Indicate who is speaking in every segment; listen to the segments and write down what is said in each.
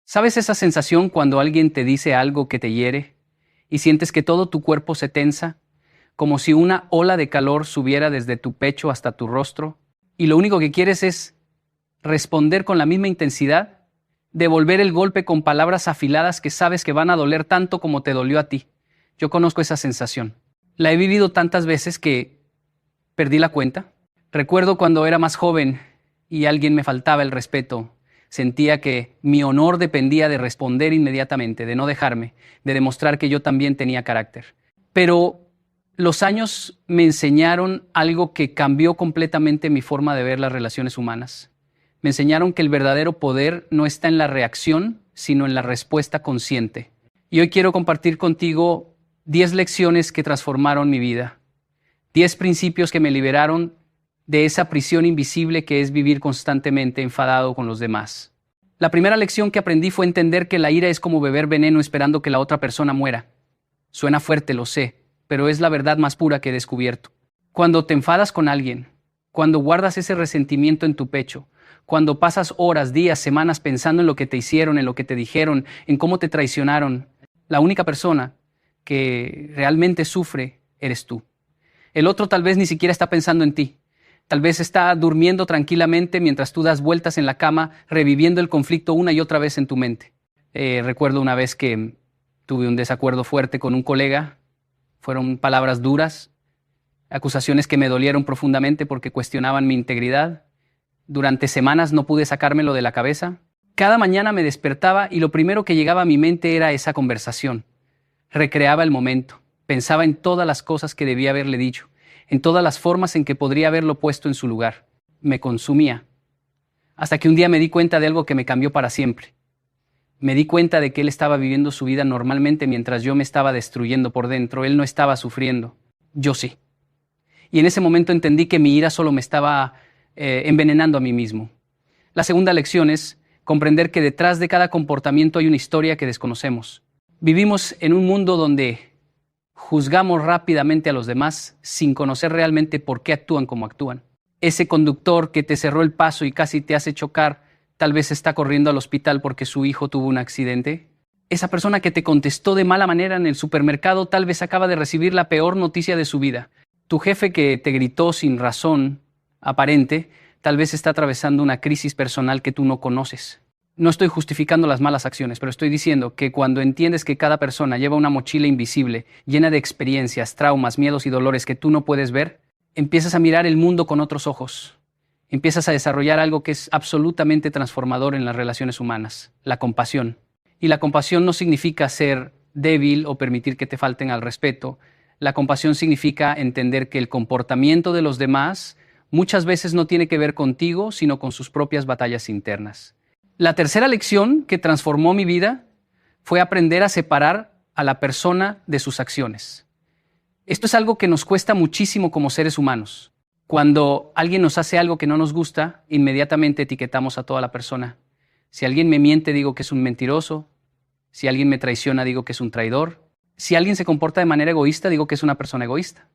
Speaker 1: ¿Sabes esa sensación cuando alguien te dice algo que te hiere y sientes que todo tu cuerpo se tensa, como si una ola de calor subiera desde tu pecho hasta tu rostro, y lo único que quieres es responder con la misma intensidad, devolver el golpe con palabras afiladas que sabes que van a doler tanto como te dolió a ti? Yo conozco esa sensación. La he vivido tantas veces que perdí la cuenta. Recuerdo cuando era más joven y alguien me faltaba el respeto. Sentía que mi honor dependía de responder inmediatamente, de no dejarme, de demostrar que yo también tenía carácter. Pero los años me enseñaron algo que cambió completamente mi forma de ver las relaciones humanas. Me enseñaron que el verdadero poder no está en la reacción, sino en la respuesta consciente. Y hoy quiero compartir contigo 10 lecciones que transformaron mi vida. 10 principios que me liberaron de esa prisión invisible que es vivir constantemente enfadado con los demás. La primera lección que aprendí fue entender que la ira es como beber veneno esperando que la otra persona muera. Suena fuerte, lo sé, pero es la verdad más pura que he descubierto. Cuando te enfadas con alguien, cuando guardas ese resentimiento en tu pecho, cuando pasas horas, días, semanas pensando en lo que te hicieron, en lo que te dijeron, en cómo te traicionaron, la única persona que realmente sufre eres tú. El otro tal vez ni siquiera está pensando en ti. Tal vez está durmiendo tranquilamente mientras tú das vueltas en la cama, reviviendo el conflicto una y otra vez en tu mente. Recuerdo una vez que tuve un desacuerdo fuerte con un colega. Fueron palabras duras, acusaciones que me dolieron profundamente porque cuestionaban mi integridad. Durante semanas no pude sacármelo de la cabeza. Cada mañana me despertaba y lo primero que llegaba a mi mente era esa conversación. Recreaba el momento, pensaba en todas las cosas que debía haberle dicho, en todas las formas en que podría haberlo puesto en su lugar. Me consumía. Hasta que un día me di cuenta de algo que me cambió para siempre. Me di cuenta de que él estaba viviendo su vida normalmente mientras yo me estaba destruyendo por dentro. Él no estaba sufriendo. Yo sí. Y en ese momento entendí que mi ira solo me estaba envenenando a mí mismo. La segunda lección es comprender que detrás de cada comportamiento hay una historia que desconocemos. Vivimos en un mundo donde juzgamos rápidamente a los demás sin conocer realmente por qué actúan como actúan. Ese conductor que te cerró el paso y casi te hace chocar, tal vez está corriendo al hospital porque su hijo tuvo un accidente. Esa persona que te contestó de mala manera en el supermercado tal vez acaba de recibir la peor noticia de su vida. Tu jefe que te gritó sin razón aparente, tal vez está atravesando una crisis personal que tú no conoces. No estoy justificando las malas acciones, pero estoy diciendo que cuando entiendes que cada persona lleva una mochila invisible, llena de experiencias, traumas, miedos y dolores que tú no puedes ver, empiezas a mirar el mundo con otros ojos. Empiezas a desarrollar algo que es absolutamente transformador en las relaciones humanas, la compasión. Y la compasión no significa ser débil o permitir que te falten al respeto. La compasión significa entender que el comportamiento de los demás muchas veces no tiene que ver contigo, sino con sus propias batallas internas. La tercera lección que transformó mi vida fue aprender a separar a la persona de sus acciones. Esto es algo que nos cuesta muchísimo como seres humanos. Cuando alguien nos hace algo que no nos gusta, inmediatamente etiquetamos a toda la persona. Si alguien me miente, digo que es un mentiroso. Si alguien me traiciona, digo que es un traidor. Si alguien se comporta de manera egoísta, digo que es una persona egoísta.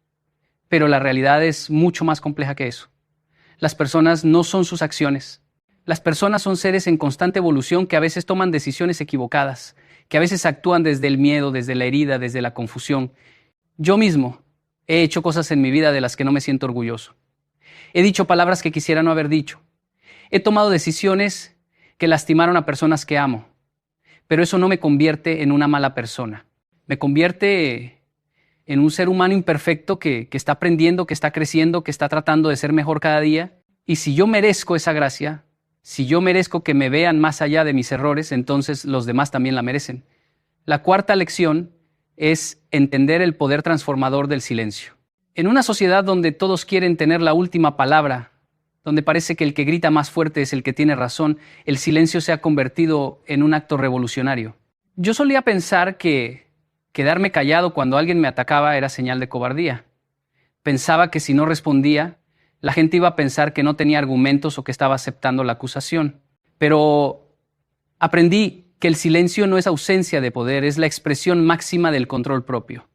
Speaker 1: Pero la realidad es mucho más compleja que eso. Las personas no son sus acciones. Las personas son seres en constante evolución que a veces toman decisiones equivocadas, que a veces actúan desde el miedo, desde la herida, desde la confusión. Yo mismo he hecho cosas en mi vida de las que no me siento orgulloso. He dicho palabras que quisiera no haber dicho. He tomado decisiones que lastimaron a personas que amo. Pero eso no me convierte en una mala persona. Me convierte en un ser humano imperfecto que está aprendiendo, que está creciendo, que está tratando de ser mejor cada día. Y si yo merezco esa gracia, si yo merezco que me vean más allá de mis errores, entonces los demás también la merecen. La cuarta lección es entender el poder transformador del silencio. En una sociedad donde todos quieren tener la última palabra, donde parece que el que grita más fuerte es el que tiene razón, el silencio se ha convertido en un acto revolucionario. Yo solía pensar que quedarme callado cuando alguien me atacaba era señal de cobardía. Pensaba que si no respondía, la gente iba a pensar que no tenía argumentos o que estaba aceptando la acusación. Pero aprendí que el silencio no es ausencia de poder, es la expresión máxima del control propio.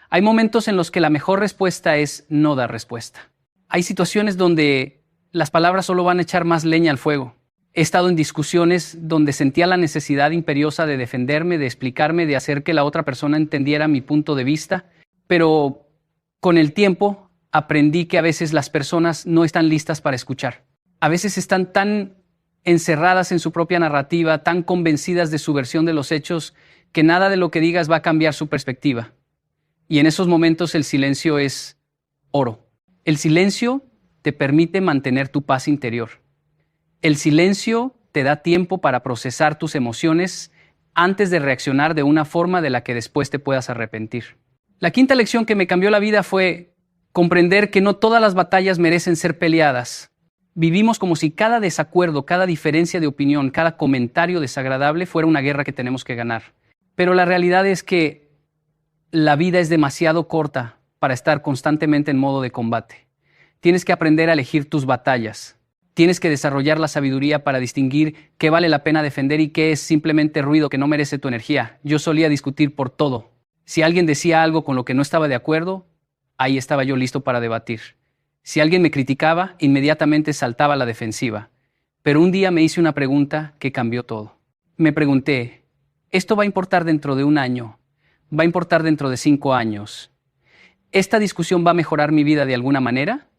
Speaker 1: Hay momentos en los que la mejor respuesta es no dar respuesta. Hay situaciones donde las palabras solo van a echar más leña al fuego. He estado en discusiones donde sentía la necesidad imperiosa de defenderme, de explicarme, de hacer que la otra persona entendiera mi punto de vista, pero con el tiempo aprendí que a veces las personas no están listas para escuchar. A veces están tan encerradas en su propia narrativa, tan convencidas de su versión de los hechos, que nada de lo que digas va a cambiar su perspectiva. Y en esos momentos el silencio es oro. El silencio te permite mantener tu paz interior. El silencio te da tiempo para procesar tus emociones antes de reaccionar de una forma de la que después te puedas arrepentir. La quinta lección que me cambió la vida fue comprender que no todas las batallas merecen ser peleadas. Vivimos como si cada desacuerdo, cada diferencia de opinión, cada comentario desagradable fuera una guerra que tenemos que ganar. Pero la realidad es que la vida es demasiado corta para estar constantemente en modo de combate. Tienes que aprender a elegir tus batallas. Tienes que desarrollar la sabiduría para distinguir qué vale la pena defender y qué es simplemente ruido que no merece tu energía. Yo solía discutir por todo. Si alguien decía algo con lo que no estaba de acuerdo, ahí estaba yo listo para debatir. Si alguien me criticaba, inmediatamente saltaba a la defensiva. Pero un día me hice una pregunta que cambió todo. Me pregunté, ¿esto va a importar dentro de un año? ¿Va a importar dentro de 5 años? ¿Esta discusión va a mejorar mi vida de alguna manera?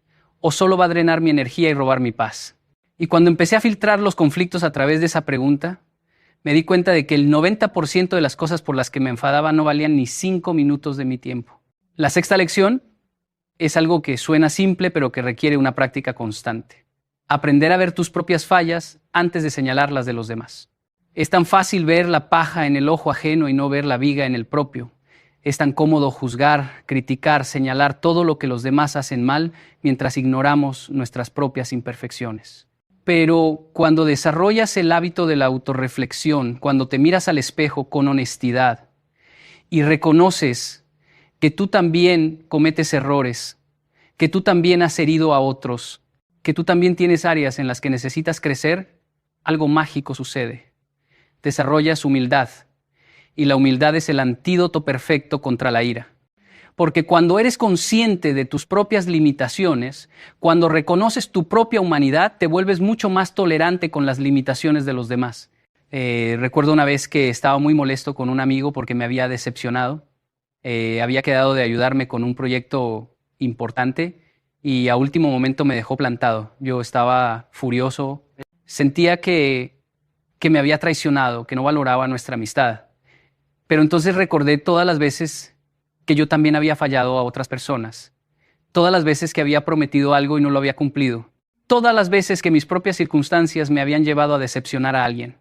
Speaker 1: ¿O solo va a drenar mi energía y robar mi paz? Y cuando empecé a filtrar los conflictos a través de esa pregunta, me di cuenta de que el 90% de las cosas por las que me enfadaba no valían ni 5 minutos de mi tiempo. La sexta lección es algo que suena simple, pero que requiere una práctica constante. Aprender a ver tus propias fallas antes de señalar las de los demás. Es tan fácil ver la paja en el ojo ajeno y no ver la viga en el propio. Es tan cómodo juzgar, criticar, señalar todo lo que los demás hacen mal mientras ignoramos nuestras propias imperfecciones. Pero cuando desarrollas el hábito de la autorreflexión, cuando te miras al espejo con honestidad y reconoces que tú también cometes errores, que tú también has herido a otros, que tú también tienes áreas en las que necesitas crecer, algo mágico sucede. Desarrollas humildad. Y la humildad es el antídoto perfecto contra la ira. Porque cuando eres consciente de tus propias limitaciones, cuando reconoces tu propia humanidad, te vuelves mucho más tolerante con las limitaciones de los demás. Recuerdo una vez que estaba muy molesto con un amigo porque me había decepcionado. Había quedado de ayudarme con un proyecto importante y a último momento me dejó plantado. Yo estaba furioso. Sentía que me había traicionado, que no valoraba nuestra amistad. Pero entonces recordé todas las veces que yo también había fallado a otras personas, todas las veces que había prometido algo y no lo había cumplido, todas las veces que mis propias circunstancias me habían llevado a decepcionar a alguien.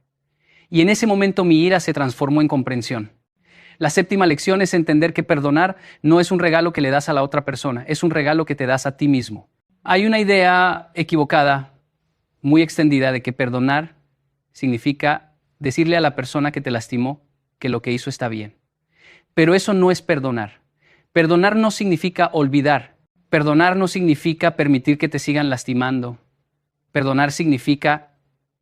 Speaker 1: Y en ese momento mi ira se transformó en comprensión. La séptima lección es entender que perdonar no es un regalo que le das a la otra persona, es un regalo que te das a ti mismo. Hay una idea equivocada, muy extendida, de que perdonar significa decirle a la persona que te lastimó que lo que hizo está bien. Pero eso no es perdonar. Perdonar no significa olvidar. Perdonar no significa permitir que te sigan lastimando. Perdonar significa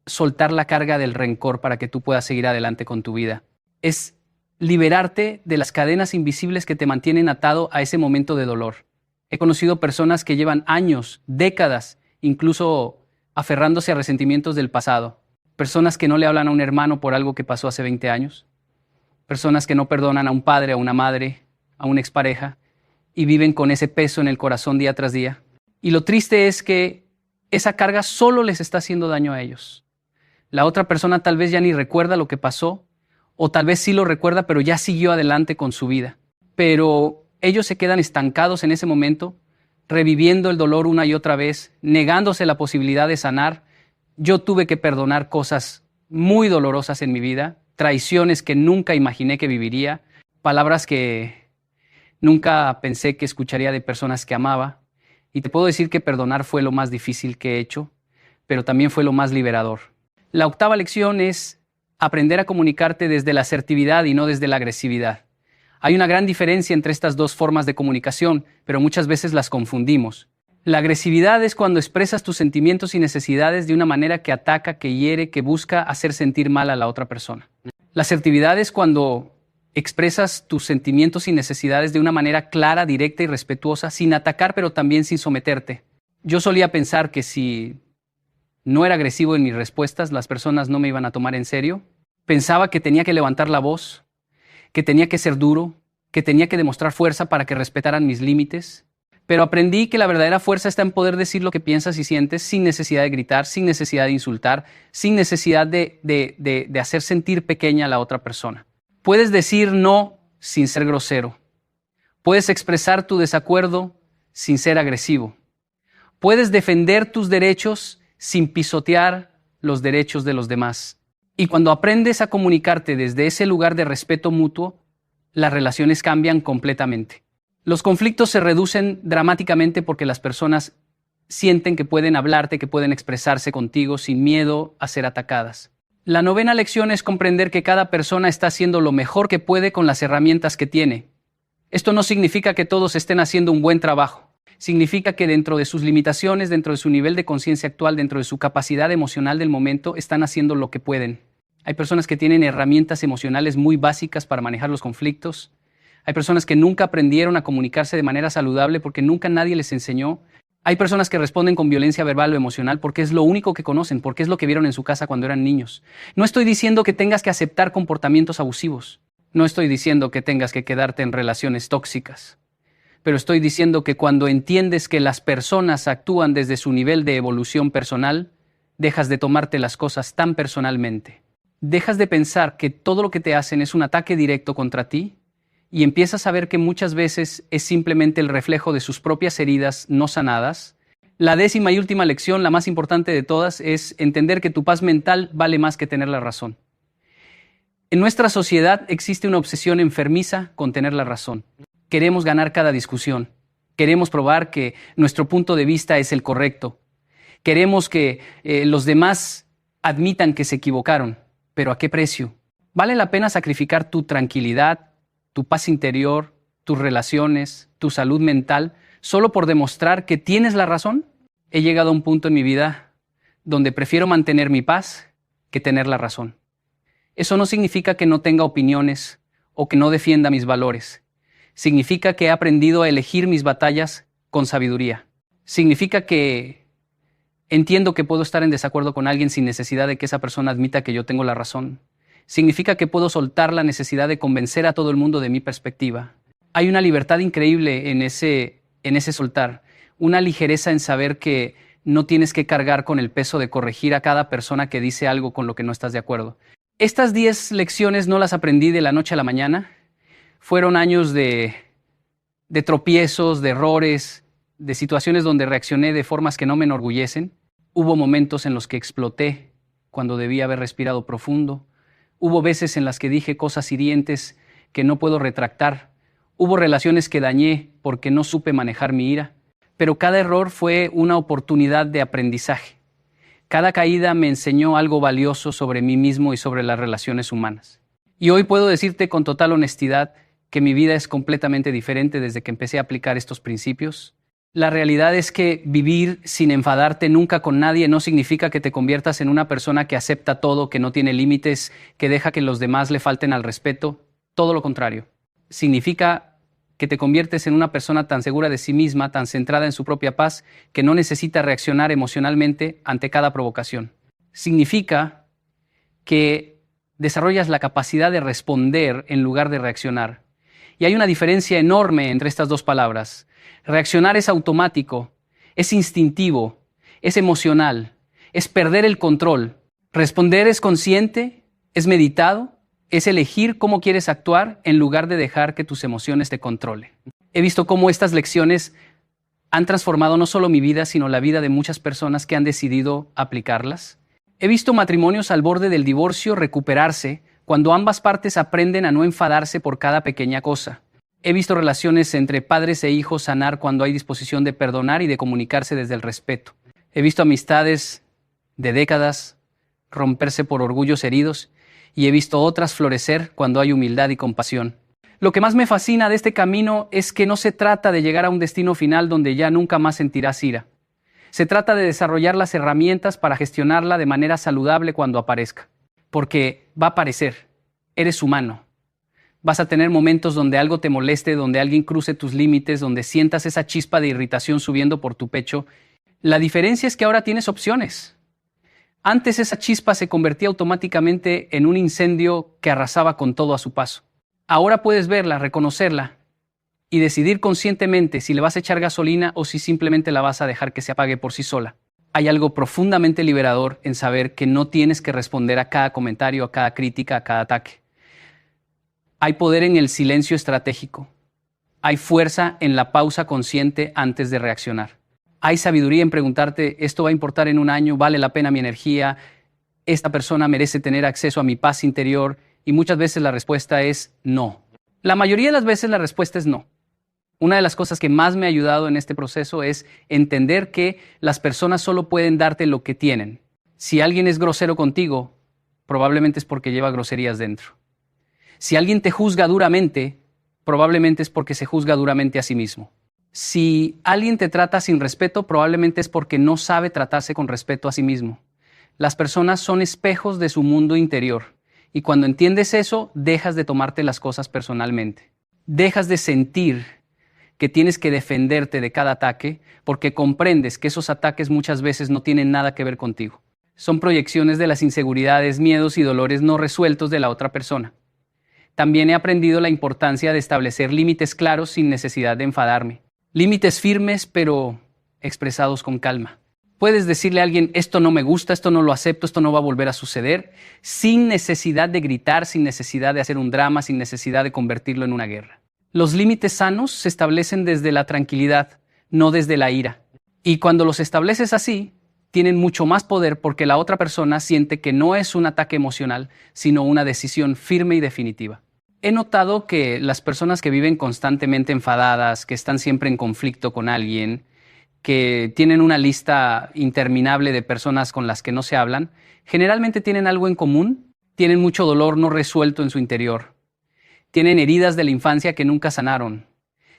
Speaker 1: soltar la carga del rencor para que tú puedas seguir adelante con tu vida. Es liberarte de las cadenas invisibles que te mantienen atado a ese momento de dolor. He conocido personas que llevan años, décadas, incluso aferrándose a resentimientos del pasado. Personas que no le hablan a un hermano por algo que pasó hace 20 años. Personas que no perdonan a un padre, a una madre, a una expareja y viven con ese peso en el corazón día tras día. Y lo triste es que esa carga solo les está haciendo daño a ellos. La otra persona tal vez ya ni recuerda lo que pasó o tal vez sí lo recuerda pero ya siguió adelante con su vida. Pero ellos se quedan estancados en ese momento, reviviendo el dolor una y otra vez, negándose la posibilidad de sanar. Yo tuve que perdonar cosas muy dolorosas en mi vida, traiciones que nunca imaginé que viviría, palabras que nunca pensé que escucharía de personas que amaba. Y te puedo decir que perdonar fue lo más difícil que he hecho, pero también fue lo más liberador. La octava lección es aprender a comunicarte desde la asertividad y no desde la agresividad. Hay una gran diferencia entre estas dos formas de comunicación, pero muchas veces las confundimos. La agresividad es cuando expresas tus sentimientos y necesidades de una manera que ataca, que hiere, que busca hacer sentir mal a la otra persona. La asertividad es cuando expresas tus sentimientos y necesidades de una manera clara, directa y respetuosa, sin atacar, pero también sin someterte. Yo solía pensar que si no era agresivo en mis respuestas, las personas no me iban a tomar en serio. Pensaba que tenía que levantar la voz, que tenía que ser duro, que tenía que demostrar fuerza para que respetaran mis límites. Pero aprendí que la verdadera fuerza está en poder decir lo que piensas y sientes sin necesidad de gritar, sin necesidad de insultar, sin necesidad de hacer sentir pequeña a la otra persona. Puedes decir no sin ser grosero. Puedes expresar tu desacuerdo sin ser agresivo. Puedes defender tus derechos sin pisotear los derechos de los demás. Y cuando aprendes a comunicarte desde ese lugar de respeto mutuo, las relaciones cambian completamente. Los conflictos se reducen dramáticamente porque las personas sienten que pueden hablarte, que pueden expresarse contigo sin miedo a ser atacadas. La novena lección es comprender que cada persona está haciendo lo mejor que puede con las herramientas que tiene. Esto no significa que todos estén haciendo un buen trabajo. Significa que dentro de sus limitaciones, dentro de su nivel de conciencia actual, dentro de su capacidad emocional del momento, están haciendo lo que pueden. Hay personas que tienen herramientas emocionales muy básicas para manejar los conflictos. Hay personas que nunca aprendieron a comunicarse de manera saludable porque nunca nadie les enseñó. Hay personas que responden con violencia verbal o emocional porque es lo único que conocen, porque es lo que vieron en su casa cuando eran niños. No estoy diciendo que tengas que aceptar comportamientos abusivos. No estoy diciendo que tengas que quedarte en relaciones tóxicas. Pero estoy diciendo que cuando entiendes que las personas actúan desde su nivel de evolución personal, dejas de tomarte las cosas tan personalmente. Dejas de pensar que todo lo que te hacen es un ataque directo contra ti y empiezas a ver que muchas veces es simplemente el reflejo de sus propias heridas no sanadas. La 10ª y última lección, la más importante de todas, es entender que tu paz mental vale más que tener la razón. En nuestra sociedad existe una obsesión enfermiza con tener la razón. Queremos ganar cada discusión. Queremos probar que nuestro punto de vista es el correcto. Queremos que los demás admitan que se equivocaron. ¿Pero a qué precio? ¿Vale la pena sacrificar tu tranquilidad, tu paz interior, tus relaciones, tu salud mental, solo por demostrar que tienes la razón? He llegado a un punto en mi vida donde prefiero mantener mi paz que tener la razón. Eso no significa que no tenga opiniones o que no defienda mis valores. Significa que he aprendido a elegir mis batallas con sabiduría. Significa que entiendo que puedo estar en desacuerdo con alguien sin necesidad de que esa persona admita que yo tengo la razón. Significa que puedo soltar la necesidad de convencer a todo el mundo de mi perspectiva. Hay una libertad increíble en ese soltar, una ligereza en saber que no tienes que cargar con el peso de corregir a cada persona que dice algo con lo que no estás de acuerdo. Estas 10 lecciones no las aprendí de la noche a la mañana. Fueron años de tropiezos, de errores, de situaciones donde reaccioné de formas que no me enorgullecen. Hubo momentos en los que exploté cuando debía haber respirado profundo. Hubo veces en las que dije cosas hirientes que no puedo retractar. Hubo relaciones que dañé porque no supe manejar mi ira. Pero cada error fue una oportunidad de aprendizaje. Cada caída me enseñó algo valioso sobre mí mismo y sobre las relaciones humanas. Y hoy puedo decirte con total honestidad que mi vida es completamente diferente desde que empecé a aplicar estos principios. La realidad es que vivir sin enfadarte nunca con nadie no significa que te conviertas en una persona que acepta todo, que no tiene límites, que deja que los demás le falten al respeto. Todo lo contrario. Significa que te conviertes en una persona tan segura de sí misma, tan centrada en su propia paz, que no necesita reaccionar emocionalmente ante cada provocación. Significa que desarrollas la capacidad de responder en lugar de reaccionar. Y hay una diferencia enorme entre estas dos palabras. Reaccionar es automático, es instintivo, es emocional, es perder el control. Responder es consciente, es meditado, es elegir cómo quieres actuar en lugar de dejar que tus emociones te controlen. He visto cómo estas lecciones han transformado no solo mi vida, sino la vida de muchas personas que han decidido aplicarlas. He visto matrimonios al borde del divorcio recuperarse cuando ambas partes aprenden a no enfadarse por cada pequeña cosa. He visto relaciones entre padres e hijos sanar cuando hay disposición de perdonar y de comunicarse desde el respeto. He visto amistades de décadas romperse por orgullos heridos y he visto otras florecer cuando hay humildad y compasión. Lo que más me fascina de este camino es que no se trata de llegar a un destino final donde ya nunca más sentirás ira. Se trata de desarrollar las herramientas para gestionarla de manera saludable cuando aparezca. Porque va a aparecer, eres humano. Vas a tener momentos donde algo te moleste, donde alguien cruce tus límites, donde sientas esa chispa de irritación subiendo por tu pecho. La diferencia es que ahora tienes opciones. Antes esa chispa se convertía automáticamente en un incendio que arrasaba con todo a su paso. Ahora puedes verla, reconocerla y decidir conscientemente si le vas a echar gasolina o si simplemente la vas a dejar que se apague por sí sola. Hay algo profundamente liberador en saber que no tienes que responder a cada comentario, a cada crítica, a cada ataque. Hay poder en el silencio estratégico. Hay fuerza en la pausa consciente antes de reaccionar. Hay sabiduría en preguntarte, ¿esto va a importar en un año? ¿Vale la pena mi energía? ¿Esta persona merece tener acceso a mi paz interior? Y muchas veces la respuesta es no. La mayoría de las veces la respuesta es no. Una de las cosas que más me ha ayudado en este proceso es entender que las personas solo pueden darte lo que tienen. Si alguien es grosero contigo, probablemente es porque lleva groserías dentro. Si alguien te juzga duramente, probablemente es porque se juzga duramente a sí mismo. Si alguien te trata sin respeto, probablemente es porque no sabe tratarse con respeto a sí mismo. Las personas son espejos de su mundo interior. Y cuando entiendes eso, dejas de tomarte las cosas personalmente. Dejas de sentir que tienes que defenderte de cada ataque porque comprendes que esos ataques muchas veces no tienen nada que ver contigo. Son proyecciones de las inseguridades, miedos y dolores no resueltos de la otra persona. También he aprendido la importancia de establecer límites claros sin necesidad de enfadarme. Límites firmes, pero expresados con calma. Puedes decirle a alguien, esto no me gusta, esto no lo acepto, esto no va a volver a suceder, sin necesidad de gritar, sin necesidad de hacer un drama, sin necesidad de convertirlo en una guerra. Los límites sanos se establecen desde la tranquilidad, no desde la ira. Y cuando los estableces así, tienen mucho más poder porque la otra persona siente que no es un ataque emocional, sino una decisión firme y definitiva. He notado que las personas que viven constantemente enfadadas, que están siempre en conflicto con alguien, que tienen una lista interminable de personas con las que no se hablan, generalmente tienen algo en común, tienen mucho dolor no resuelto en su interior, tienen heridas de la infancia que nunca sanaron,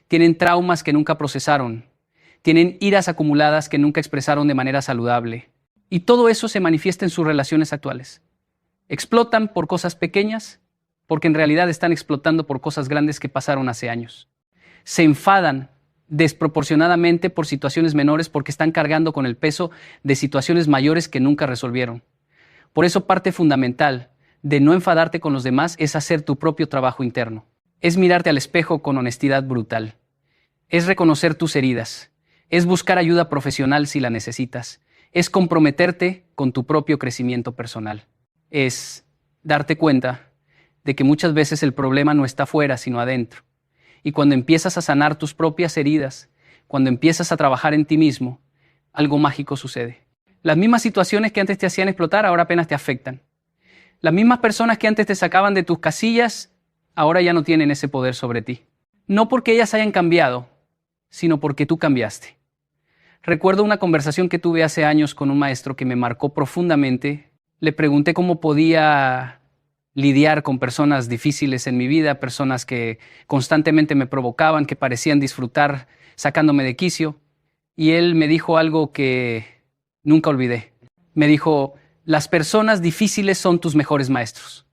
Speaker 1: tienen traumas que nunca procesaron, tienen iras acumuladas que nunca expresaron de manera saludable. Y todo eso se manifiesta en sus relaciones actuales. Explotan por cosas pequeñas, porque en realidad están explotando por cosas grandes que pasaron hace años. Se enfadan desproporcionadamente por situaciones menores porque están cargando con el peso de situaciones mayores que nunca resolvieron. Por eso parte fundamental de no enfadarte con los demás es hacer tu propio trabajo interno. Es mirarte al espejo con honestidad brutal. Es reconocer tus heridas. Es buscar ayuda profesional si la necesitas. Es comprometerte con tu propio crecimiento personal. Es darte cuenta de que muchas veces el problema no está afuera, sino adentro. Y cuando empiezas a sanar tus propias heridas, cuando empiezas a trabajar en ti mismo, algo mágico sucede. Las mismas situaciones que antes te hacían explotar, ahora apenas te afectan. Las mismas personas que antes te sacaban de tus casillas, ahora ya no tienen ese poder sobre ti. No porque ellas hayan cambiado, sino porque tú cambiaste. Recuerdo una conversación que tuve hace años con un maestro que me marcó profundamente. Le pregunté cómo podía lidiar con personas difíciles en mi vida, personas que constantemente me provocaban, que parecían disfrutar sacándome de quicio. Y él me dijo algo que nunca olvidé. Me dijo, las personas difíciles son tus mejores maestros.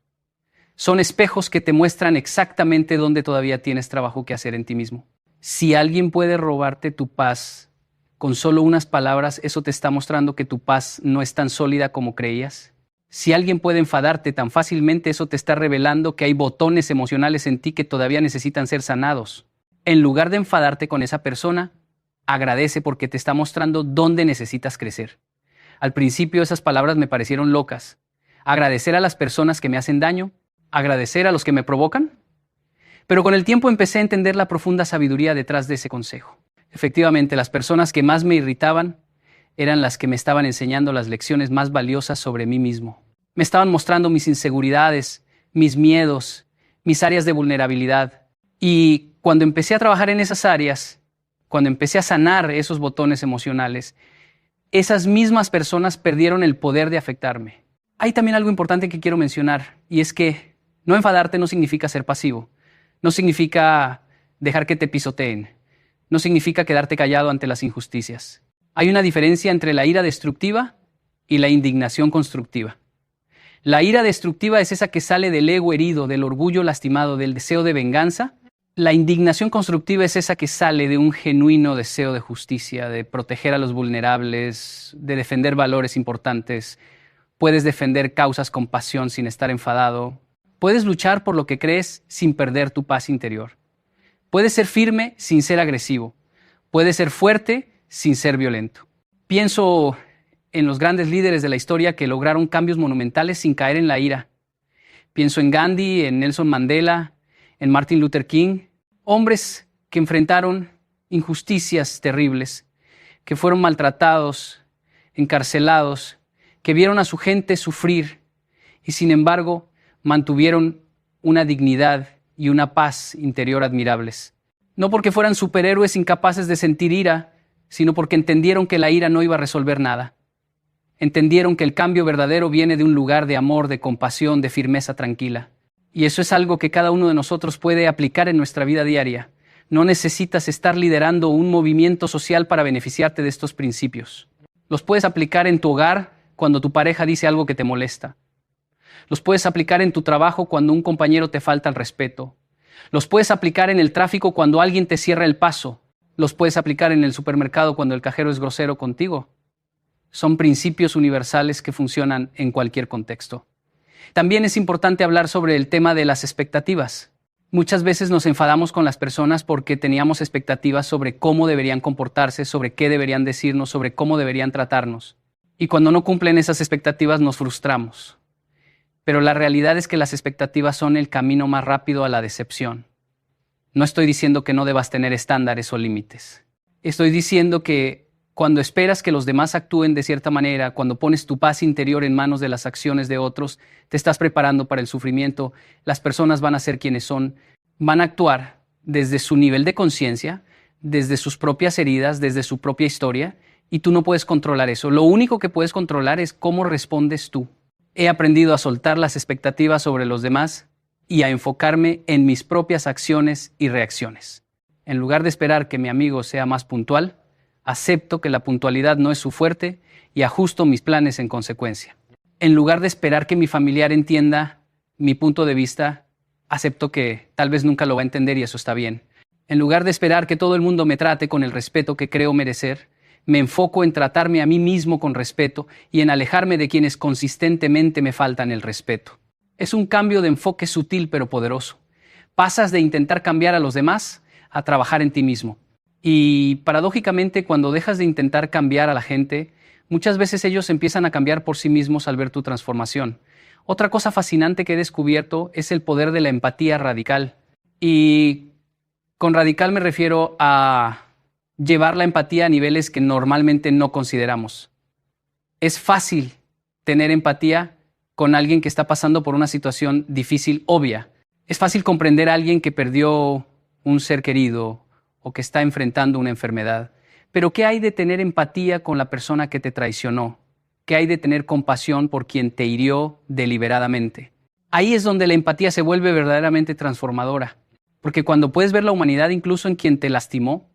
Speaker 1: Son espejos que te muestran exactamente dónde todavía tienes trabajo que hacer en ti mismo. Si alguien puede robarte tu paz con solo unas palabras, eso te está mostrando que tu paz no es tan sólida como creías. Si alguien puede enfadarte tan fácilmente, eso te está revelando que hay botones emocionales en ti que todavía necesitan ser sanados. En lugar de enfadarte con esa persona, agradece porque te está mostrando dónde necesitas crecer. Al principio esas palabras me parecieron locas. Agradecer a las personas que me hacen daño, agradecer a los que me provocan. Pero con el tiempo empecé a entender la profunda sabiduría detrás de ese consejo. Efectivamente, las personas que más me irritaban eran las que me estaban enseñando las lecciones más valiosas sobre mí mismo. Me estaban mostrando mis inseguridades, mis miedos, mis áreas de vulnerabilidad. Y cuando empecé a trabajar en esas áreas, cuando empecé a sanar esos botones emocionales, esas mismas personas perdieron el poder de afectarme. Hay también algo importante que quiero mencionar, y es que no enfadarte no significa ser pasivo, no significa dejar que te pisoteen, no significa quedarte callado ante las injusticias. Hay una diferencia entre la ira destructiva y la indignación constructiva. La ira destructiva es esa que sale del ego herido, del orgullo lastimado, del deseo de venganza. La indignación constructiva es esa que sale de un genuino deseo de justicia, de proteger a los vulnerables, de defender valores importantes, Puedes defender causas con pasión sin estar enfadado. Puedes luchar por lo que crees sin perder tu paz interior. Puedes ser firme sin ser agresivo. Puedes ser fuerte sin ser violento. Pienso en los grandes líderes de la historia que lograron cambios monumentales sin caer en la ira. Pienso en Gandhi, en Nelson Mandela, en Martin Luther King, hombres que enfrentaron injusticias terribles, que fueron maltratados, encarcelados, que vieron a su gente sufrir y sin embargo mantuvieron una dignidad y una paz interior admirables. No porque fueran superhéroes incapaces de sentir ira, sino porque entendieron que la ira no iba a resolver nada. Entendieron que el cambio verdadero viene de un lugar de amor, de compasión, de firmeza tranquila. Y eso es algo que cada uno de nosotros puede aplicar en nuestra vida diaria. No necesitas estar liderando un movimiento social para beneficiarte de estos principios. Los puedes aplicar en tu hogar cuando tu pareja dice algo que te molesta. Los puedes aplicar en tu trabajo cuando un compañero te falta el respeto. Los puedes aplicar en el tráfico cuando alguien te cierra el paso. Los puedes aplicar en el supermercado cuando el cajero es grosero contigo. Son principios universales que funcionan en cualquier contexto. También es importante hablar sobre el tema de las expectativas. Muchas veces nos enfadamos con las personas porque teníamos expectativas sobre cómo deberían comportarse, sobre qué deberían decirnos, sobre cómo deberían tratarnos. Y cuando no cumplen esas expectativas nos frustramos. Pero la realidad es que las expectativas son el camino más rápido a la decepción. No estoy diciendo que no debas tener estándares o límites. Estoy diciendo que cuando esperas que los demás actúen de cierta manera, cuando pones tu paz interior en manos de las acciones de otros, te estás preparando para el sufrimiento. Las personas van a ser quienes son, van a actuar desde su nivel de conciencia, desde sus propias heridas, desde su propia historia, y tú no puedes controlar eso. Lo único que puedes controlar es cómo respondes tú. He aprendido a soltar las expectativas sobre los demás y a enfocarme en mis propias acciones y reacciones. En lugar de esperar que mi amigo sea más puntual, acepto que la puntualidad no es su fuerte y ajusto mis planes en consecuencia. En lugar de esperar que mi familiar entienda mi punto de vista, acepto que tal vez nunca lo va a entender y eso está bien. En lugar de esperar que todo el mundo me trate con el respeto que creo merecer, me enfoco en tratarme a mí mismo con respeto y en alejarme de quienes consistentemente me faltan el respeto. Es un cambio de enfoque sutil pero poderoso. Pasas de intentar cambiar a los demás a trabajar en ti mismo. Y paradójicamente, cuando dejas de intentar cambiar a la gente, muchas veces ellos empiezan a cambiar por sí mismos al ver tu transformación. Otra cosa fascinante que he descubierto es el poder de la empatía radical. Y con radical me refiero a llevar la empatía a niveles que normalmente no consideramos. Es fácil tener empatía con alguien que está pasando por una situación difícil, obvia. Es fácil comprender a alguien que perdió un ser querido o que está enfrentando una enfermedad. Pero ¿qué hay de tener empatía con la persona que te traicionó? ¿Qué hay de tener compasión por quien te hirió deliberadamente? Ahí es donde la empatía se vuelve verdaderamente transformadora. Porque cuando puedes ver la humanidad incluso en quien te lastimó,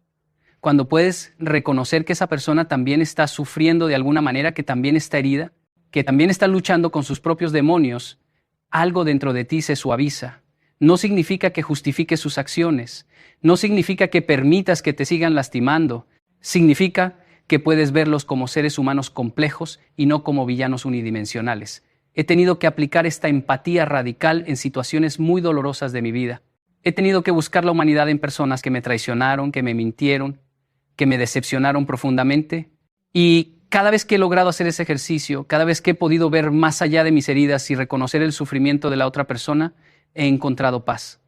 Speaker 1: cuando puedes reconocer que esa persona también está sufriendo de alguna manera, que también está herida, que también está luchando con sus propios demonios, algo dentro de ti se suaviza. No significa que justifiques sus acciones, no significa que permitas que te sigan lastimando, significa que puedes verlos como seres humanos complejos y no como villanos unidimensionales. He tenido que aplicar esta empatía radical en situaciones muy dolorosas de mi vida. He tenido que buscar la humanidad en personas que me traicionaron, que me mintieron, que me decepcionaron profundamente. Y cada vez que he logrado hacer ese ejercicio, cada vez que he podido ver más allá de mis heridas y reconocer el sufrimiento de la otra persona, he encontrado paz.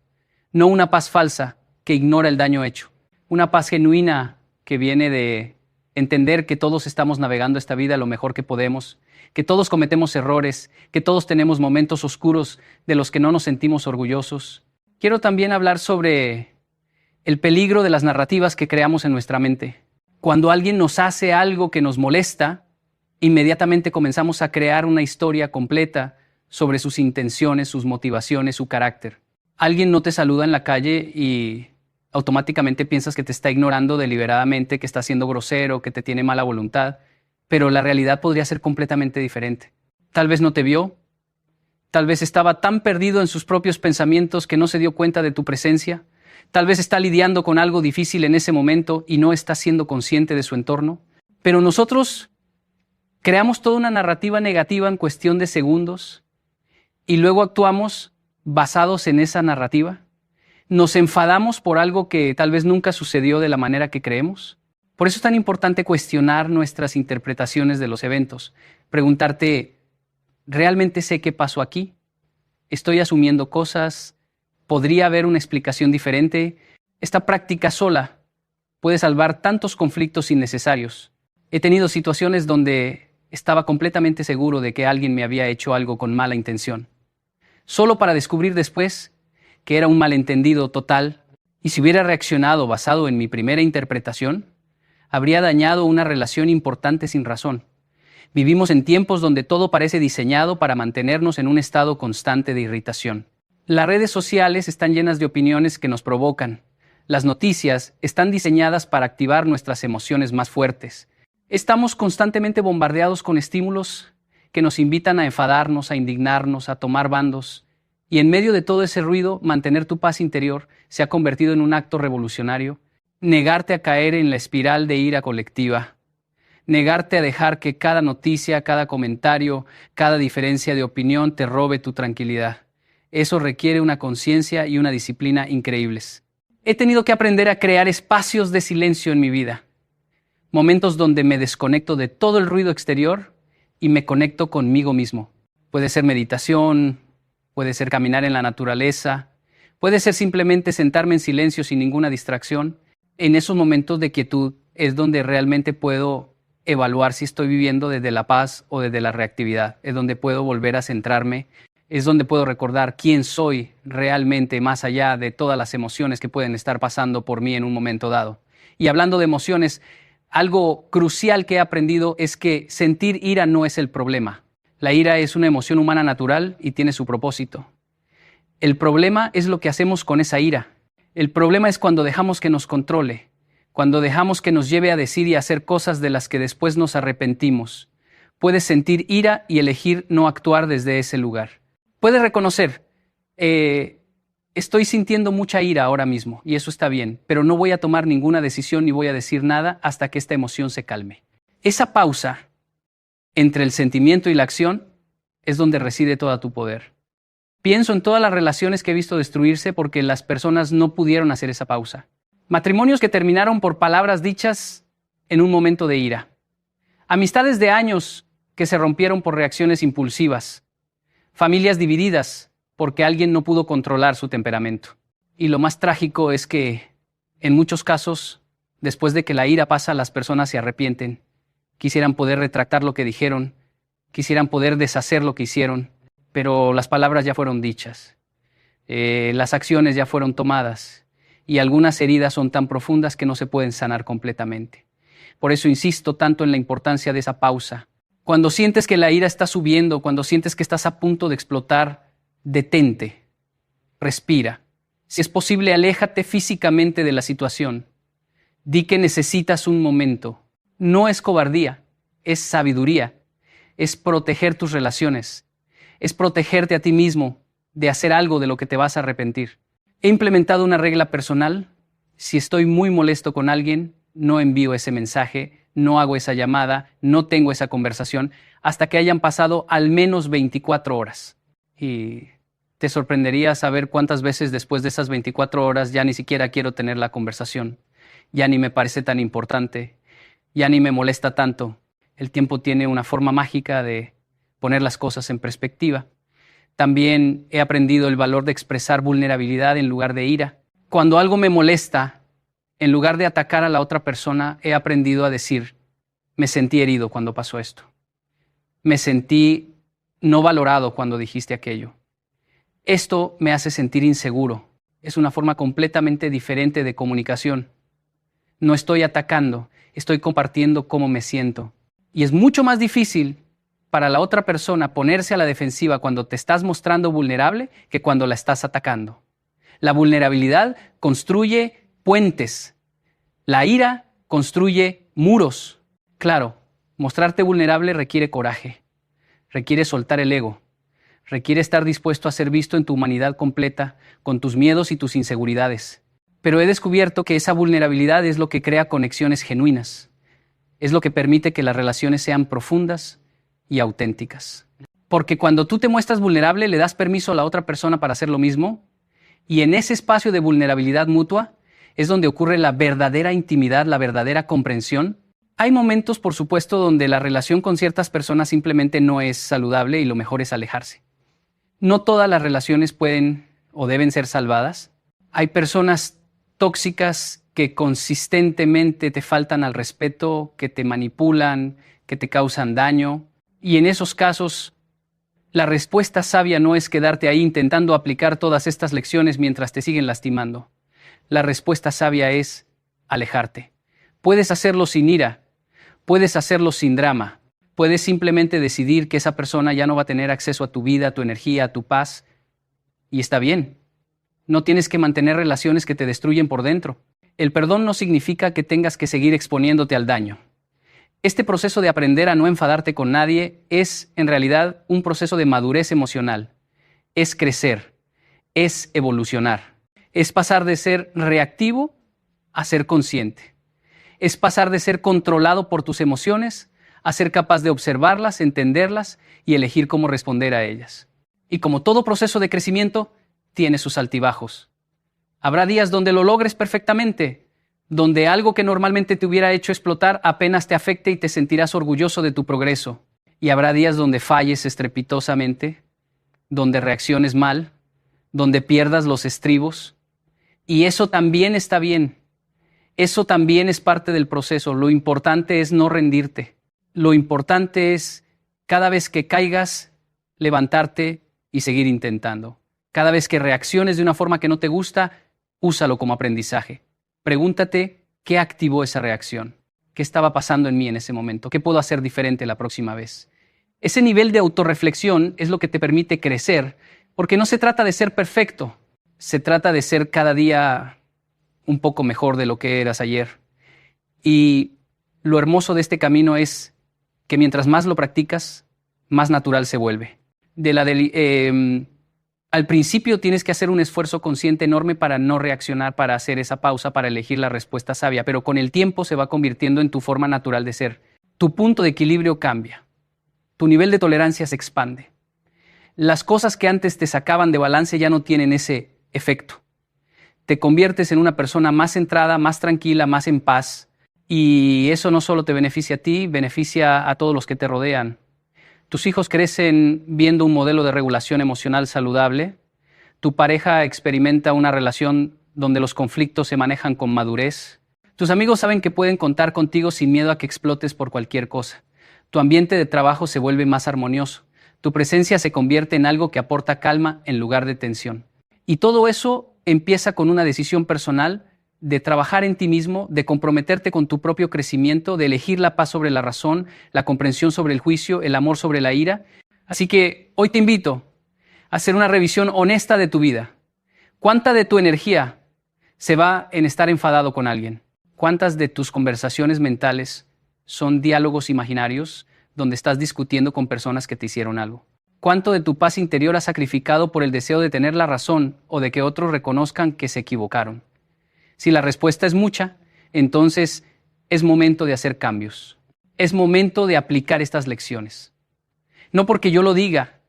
Speaker 1: No una paz falsa que ignora el daño hecho. Una paz genuina que viene de entender que todos estamos navegando esta vida lo mejor que podemos, que todos cometemos errores, que todos tenemos momentos oscuros de los que no nos sentimos orgullosos. Quiero también hablar sobre el peligro de las narrativas que creamos en nuestra mente. Cuando alguien nos hace algo que nos molesta, inmediatamente comenzamos a crear una historia completa sobre sus intenciones, sus motivaciones, su carácter. Alguien no te saluda en la calle y automáticamente piensas que te está ignorando deliberadamente, que está siendo grosero, que te tiene mala voluntad, pero la realidad podría ser completamente diferente. Tal vez no te vio, tal vez estaba tan perdido en sus propios pensamientos que no se dio cuenta de tu presencia, tal vez está lidiando con algo difícil en ese momento y no está siendo consciente de su entorno. Pero nosotros Creamos toda una narrativa negativa en cuestión de segundos y luego actuamos basados en esa narrativa. Nos enfadamos por algo que tal vez nunca sucedió de la manera que creemos. Por eso es tan importante cuestionar nuestras interpretaciones de los eventos. Preguntarte, ¿realmente sé qué pasó aquí? ¿Estoy asumiendo cosas? ¿Podría haber una explicación diferente? Esta práctica sola puede salvar tantos conflictos innecesarios. He tenido situaciones donde estaba completamente seguro de que alguien me había hecho algo con mala intención, solo para descubrir después que era un malentendido total, y si hubiera reaccionado basado en mi primera interpretación, habría dañado una relación importante sin razón. Vivimos en tiempos donde todo parece diseñado para mantenernos en un estado constante de irritación. Las redes sociales están llenas de opiniones que nos provocan. Las noticias están diseñadas para activar nuestras emociones más fuertes. Estamos constantemente bombardeados con estímulos que nos invitan a enfadarnos, a indignarnos, a tomar bandos. Y en medio de todo ese ruido, mantener tu paz interior se ha convertido en un acto revolucionario. Negarte a caer en la espiral de ira colectiva. Negarte a dejar que cada noticia, cada comentario, cada diferencia de opinión te robe tu tranquilidad. Eso requiere una conciencia y una disciplina increíbles. He tenido que aprender a crear espacios de silencio en mi vida. Momentos donde me desconecto de todo el ruido exterior y me conecto conmigo mismo. Puede ser meditación, puede ser caminar en la naturaleza, puede ser simplemente sentarme en silencio sin ninguna distracción. En esos momentos de quietud es donde realmente puedo evaluar si estoy viviendo desde la paz o desde la reactividad. Es donde puedo volver a centrarme, es donde puedo recordar quién soy realmente más allá de todas las emociones que pueden estar pasando por mí en un momento dado. Y hablando de emociones, algo crucial que he aprendido es que sentir ira no es el problema. La ira es una emoción humana natural y tiene su propósito. El problema es lo que hacemos con esa ira. El problema es cuando dejamos que nos controle, cuando dejamos que nos lleve a decir y hacer cosas de las que después nos arrepentimos. Puedes sentir ira y elegir no actuar desde ese lugar. Puedes reconocer, estoy sintiendo mucha ira ahora mismo y eso está bien, pero no voy a tomar ninguna decisión ni voy a decir nada hasta que esta emoción se calme. Esa pausa entre el sentimiento y la acción es donde reside todo tu poder. Pienso en todas las relaciones que he visto destruirse porque las personas no pudieron hacer esa pausa. Matrimonios que terminaron por palabras dichas en un momento de ira. Amistades de años que se rompieron por reacciones impulsivas. Familias divididas porque alguien no pudo controlar su temperamento. Y lo más trágico es que, en muchos casos, después de que la ira pasa, las personas se arrepienten. Quisieran poder retractar lo que dijeron, quisieran poder deshacer lo que hicieron, pero las palabras ya fueron dichas. Las acciones ya fueron tomadas y algunas heridas son tan profundas que no se pueden sanar completamente. Por eso insisto tanto en la importancia de esa pausa. Cuando sientes que la ira está subiendo, cuando sientes que estás a punto de explotar, detente, respira. Si es posible, aléjate físicamente de la situación. Di que necesitas un momento. No es cobardía, es sabiduría. Es proteger tus relaciones. Es protegerte a ti mismo de hacer algo de lo que te vas a arrepentir. He implementado una regla personal. Si estoy muy molesto con alguien, no envío ese mensaje, no hago esa llamada, no tengo esa conversación, hasta que hayan pasado al menos 24 horas. Y te sorprendería saber cuántas veces después de esas 24 horas ya ni siquiera quiero tener la conversación. Ya ni me parece tan importante, ya ni me molesta tanto. El tiempo tiene una forma mágica de poner las cosas en perspectiva. También he aprendido el valor de expresar vulnerabilidad en lugar de ira. Cuando algo me molesta, en lugar de atacar a la otra persona, he aprendido a decir, me sentí herido cuando pasó esto. Me sentí no valorado cuando dijiste aquello. Esto me hace sentir inseguro. Es una forma completamente diferente de comunicación. No estoy atacando, estoy compartiendo cómo me siento. Y es mucho más difícil para la otra persona ponerse a la defensiva cuando te estás mostrando vulnerable que cuando la estás atacando. La vulnerabilidad construye puentes. La ira construye muros. Claro, mostrarte vulnerable requiere coraje, requiere soltar el ego, requiere estar dispuesto a ser visto en tu humanidad completa, con tus miedos y tus inseguridades. Pero he descubierto que esa vulnerabilidad es lo que crea conexiones genuinas. Es lo que permite que las relaciones sean profundas y auténticas. Porque cuando tú te muestras vulnerable, le das permiso a la otra persona para hacer lo mismo, y en ese espacio de vulnerabilidad mutua es donde ocurre la verdadera intimidad, la verdadera comprensión. Hay momentos, por supuesto, donde la relación con ciertas personas simplemente no es saludable y lo mejor es alejarse. No todas las relaciones pueden o deben ser salvadas. Hay personas tóxicas que consistentemente te faltan al respeto, que te manipulan, que te causan daño. Y en esos casos, la respuesta sabia no es quedarte ahí intentando aplicar todas estas lecciones mientras te siguen lastimando. La respuesta sabia es alejarte. Puedes hacerlo sin ira, puedes hacerlo sin drama, puedes simplemente decidir que esa persona ya no va a tener acceso a tu vida, a tu energía, a tu paz, y está bien. No tienes que mantener relaciones que te destruyen por dentro. El perdón no significa que tengas que seguir exponiéndote al daño. Este proceso de aprender a no enfadarte con nadie es, en realidad, un proceso de madurez emocional. Es crecer, es evolucionar, es pasar de ser reactivo a ser consciente. Es pasar de ser controlado por tus emociones a ser capaz de observarlas, entenderlas y elegir cómo responder a ellas. Y como todo proceso de crecimiento, tiene sus altibajos. Habrá días donde lo logres perfectamente, donde algo que normalmente te hubiera hecho explotar apenas te afecte y te sentirás orgulloso de tu progreso. Y habrá días donde falles estrepitosamente, donde reacciones mal, donde pierdas los estribos. Y eso también está bien. Eso también es parte del proceso. Lo importante es no rendirte. Lo importante es, cada vez que caigas, levantarte y seguir intentando. Cada vez que reacciones de una forma que no te gusta, úsalo como aprendizaje. Pregúntate qué activó esa reacción, qué estaba pasando en mí en ese momento, qué puedo hacer diferente la próxima vez. Ese nivel de autorreflexión es lo que te permite crecer, porque no se trata de ser perfecto, se trata de ser cada día un poco mejor de lo que eras ayer. Y lo hermoso de este camino es que mientras más lo practicas, más natural se vuelve. Al principio tienes que hacer un esfuerzo consciente enorme para no reaccionar, para hacer esa pausa, para elegir la respuesta sabia, pero con el tiempo se va convirtiendo en tu forma natural de ser. Tu punto de equilibrio cambia. Tu nivel de tolerancia se expande. Las cosas que antes te sacaban de balance ya no tienen ese efecto. Te conviertes en una persona más centrada, más tranquila, más en paz. Y eso no solo te beneficia a ti, beneficia a todos los que te rodean. Tus hijos crecen viendo un modelo de regulación emocional saludable. Tu pareja experimenta una relación donde los conflictos se manejan con madurez. Tus amigos saben que pueden contar contigo sin miedo a que explotes por cualquier cosa. Tu ambiente de trabajo se vuelve más armonioso. Tu presencia se convierte en algo que aporta calma en lugar de tensión. Y todo eso empieza con una decisión personal de trabajar en ti mismo, de comprometerte con tu propio crecimiento, de elegir la paz sobre la razón, la comprensión sobre el juicio, el amor sobre la ira. Así que hoy te invito a hacer una revisión honesta de tu vida. ¿Cuánta de tu energía se va en estar enfadado con alguien? ¿Cuántas de tus conversaciones mentales son diálogos imaginarios donde estás discutiendo con personas que te hicieron algo? ¿Cuánto de tu paz interior has sacrificado por el deseo de tener la razón o de que otros reconozcan que se equivocaron? Si la respuesta es mucha, entonces es momento de hacer cambios. Es momento de aplicar estas lecciones. No porque yo lo diga,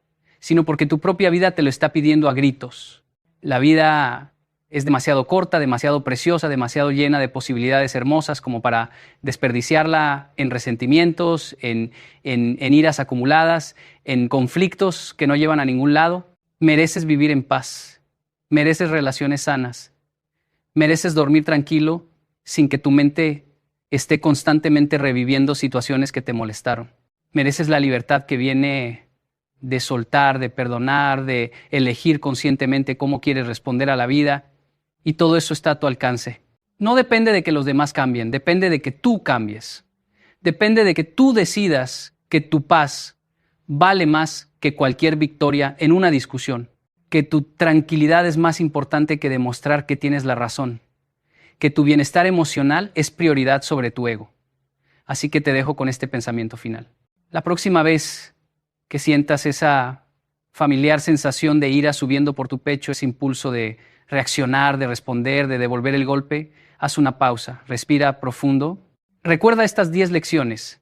Speaker 1: sino porque tu propia vida te lo está pidiendo a gritos. La vida es demasiado corta, demasiado preciosa, demasiado llena de posibilidades hermosas como para desperdiciarla en resentimientos, en iras acumuladas, en conflictos que no llevan a ningún lado. Mereces vivir en paz, mereces relaciones sanas. Mereces dormir tranquilo sin que tu mente esté constantemente reviviendo situaciones que te molestaron. Mereces la libertad que viene de soltar, de perdonar, de elegir conscientemente cómo quieres responder a la vida. Y todo eso está a tu alcance. No depende de que los demás cambien, depende de que tú cambies. Depende de que tú decidas que tu paz vale más que cualquier victoria en una discusión. Que tu tranquilidad es más importante que demostrar que tienes la razón, que tu bienestar emocional es prioridad sobre tu ego. Así que te dejo con este pensamiento final. La próxima vez que sientas esa familiar sensación de ira subiendo por tu pecho, ese impulso de reaccionar, de responder, de devolver el golpe, haz una pausa, respira profundo Recuerda estas 10 lecciones.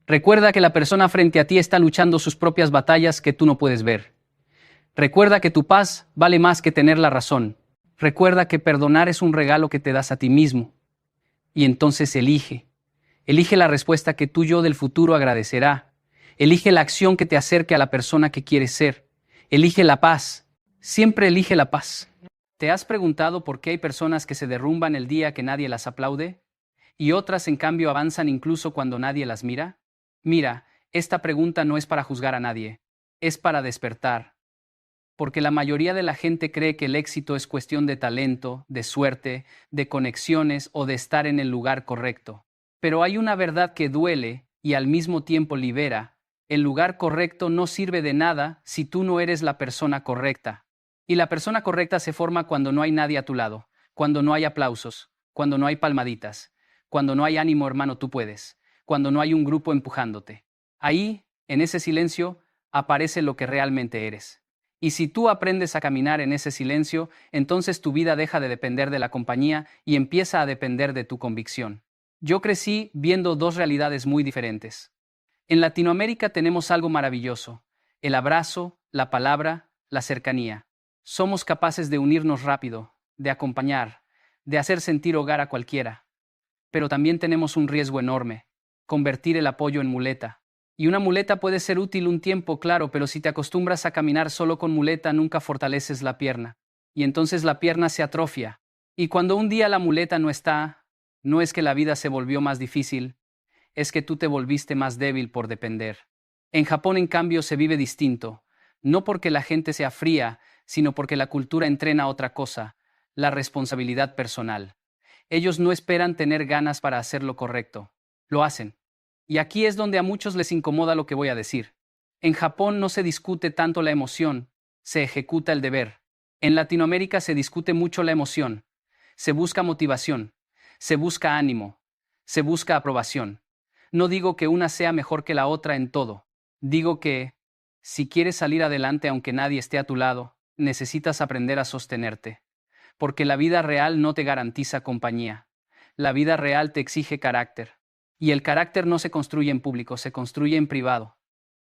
Speaker 1: Recuerda que la persona frente a ti está luchando sus propias batallas que tú no puedes ver. Recuerda que tu paz vale más que tener la razón. Recuerda que perdonar es un regalo que te das a ti mismo. Y entonces elige. Elige la respuesta que tu yo del futuro agradecerá. Elige la acción que te acerque a la persona que quieres ser. Elige la paz. Siempre elige la paz. ¿Te has preguntado por qué hay personas que se derrumban el día que nadie las aplaude? ¿Y otras, en cambio, avanzan incluso cuando nadie las mira? Mira, esta pregunta no es para juzgar a nadie. Es para despertar. Porque la mayoría de la gente cree que el éxito es cuestión de talento, de suerte, de conexiones o de estar en el lugar correcto. Pero hay una verdad que duele y al mismo tiempo libera. El lugar correcto no sirve de nada si tú no eres la persona correcta. Y la persona correcta se forma cuando no hay nadie a tu lado, cuando no hay aplausos, cuando no hay palmaditas, cuando no hay ánimo hermano tú puedes, cuando no hay un grupo empujándote. Ahí, en ese silencio, aparece lo que realmente eres. Y si tú aprendes a caminar en ese silencio, entonces tu vida deja de depender de la compañía y empieza a depender de tu convicción. Yo crecí viendo dos realidades muy diferentes. En Latinoamérica tenemos algo maravilloso: el abrazo, la palabra, la cercanía. Somos capaces de unirnos rápido, de acompañar, de hacer sentir hogar a cualquiera. Pero también tenemos un riesgo enorme: convertir el apoyo en muleta. Y una muleta puede ser útil un tiempo, claro, pero si te acostumbras a caminar solo con muleta, nunca fortaleces la pierna. Y entonces la pierna se atrofia. Y cuando un día la muleta no está, no es que la vida se volvió más difícil, es que tú te volviste más débil por depender. En Japón, en cambio, se vive distinto, no porque la gente sea fría, sino porque la cultura entrena otra cosa: la responsabilidad personal. Ellos no esperan tener ganas para hacer lo correcto, lo hacen. Y aquí es donde a muchos les incomoda lo que voy a decir. En Japón no se discute tanto la emoción, se ejecuta el deber. En Latinoamérica se discute mucho la emoción, se busca motivación, se busca ánimo, se busca aprobación. No digo que una sea mejor que la otra en todo. Digo que, si quieres salir adelante aunque nadie esté a tu lado, necesitas aprender a sostenerte. Porque la vida real no te garantiza compañía. La vida real te exige carácter. Y el carácter no se construye en público, se construye en privado.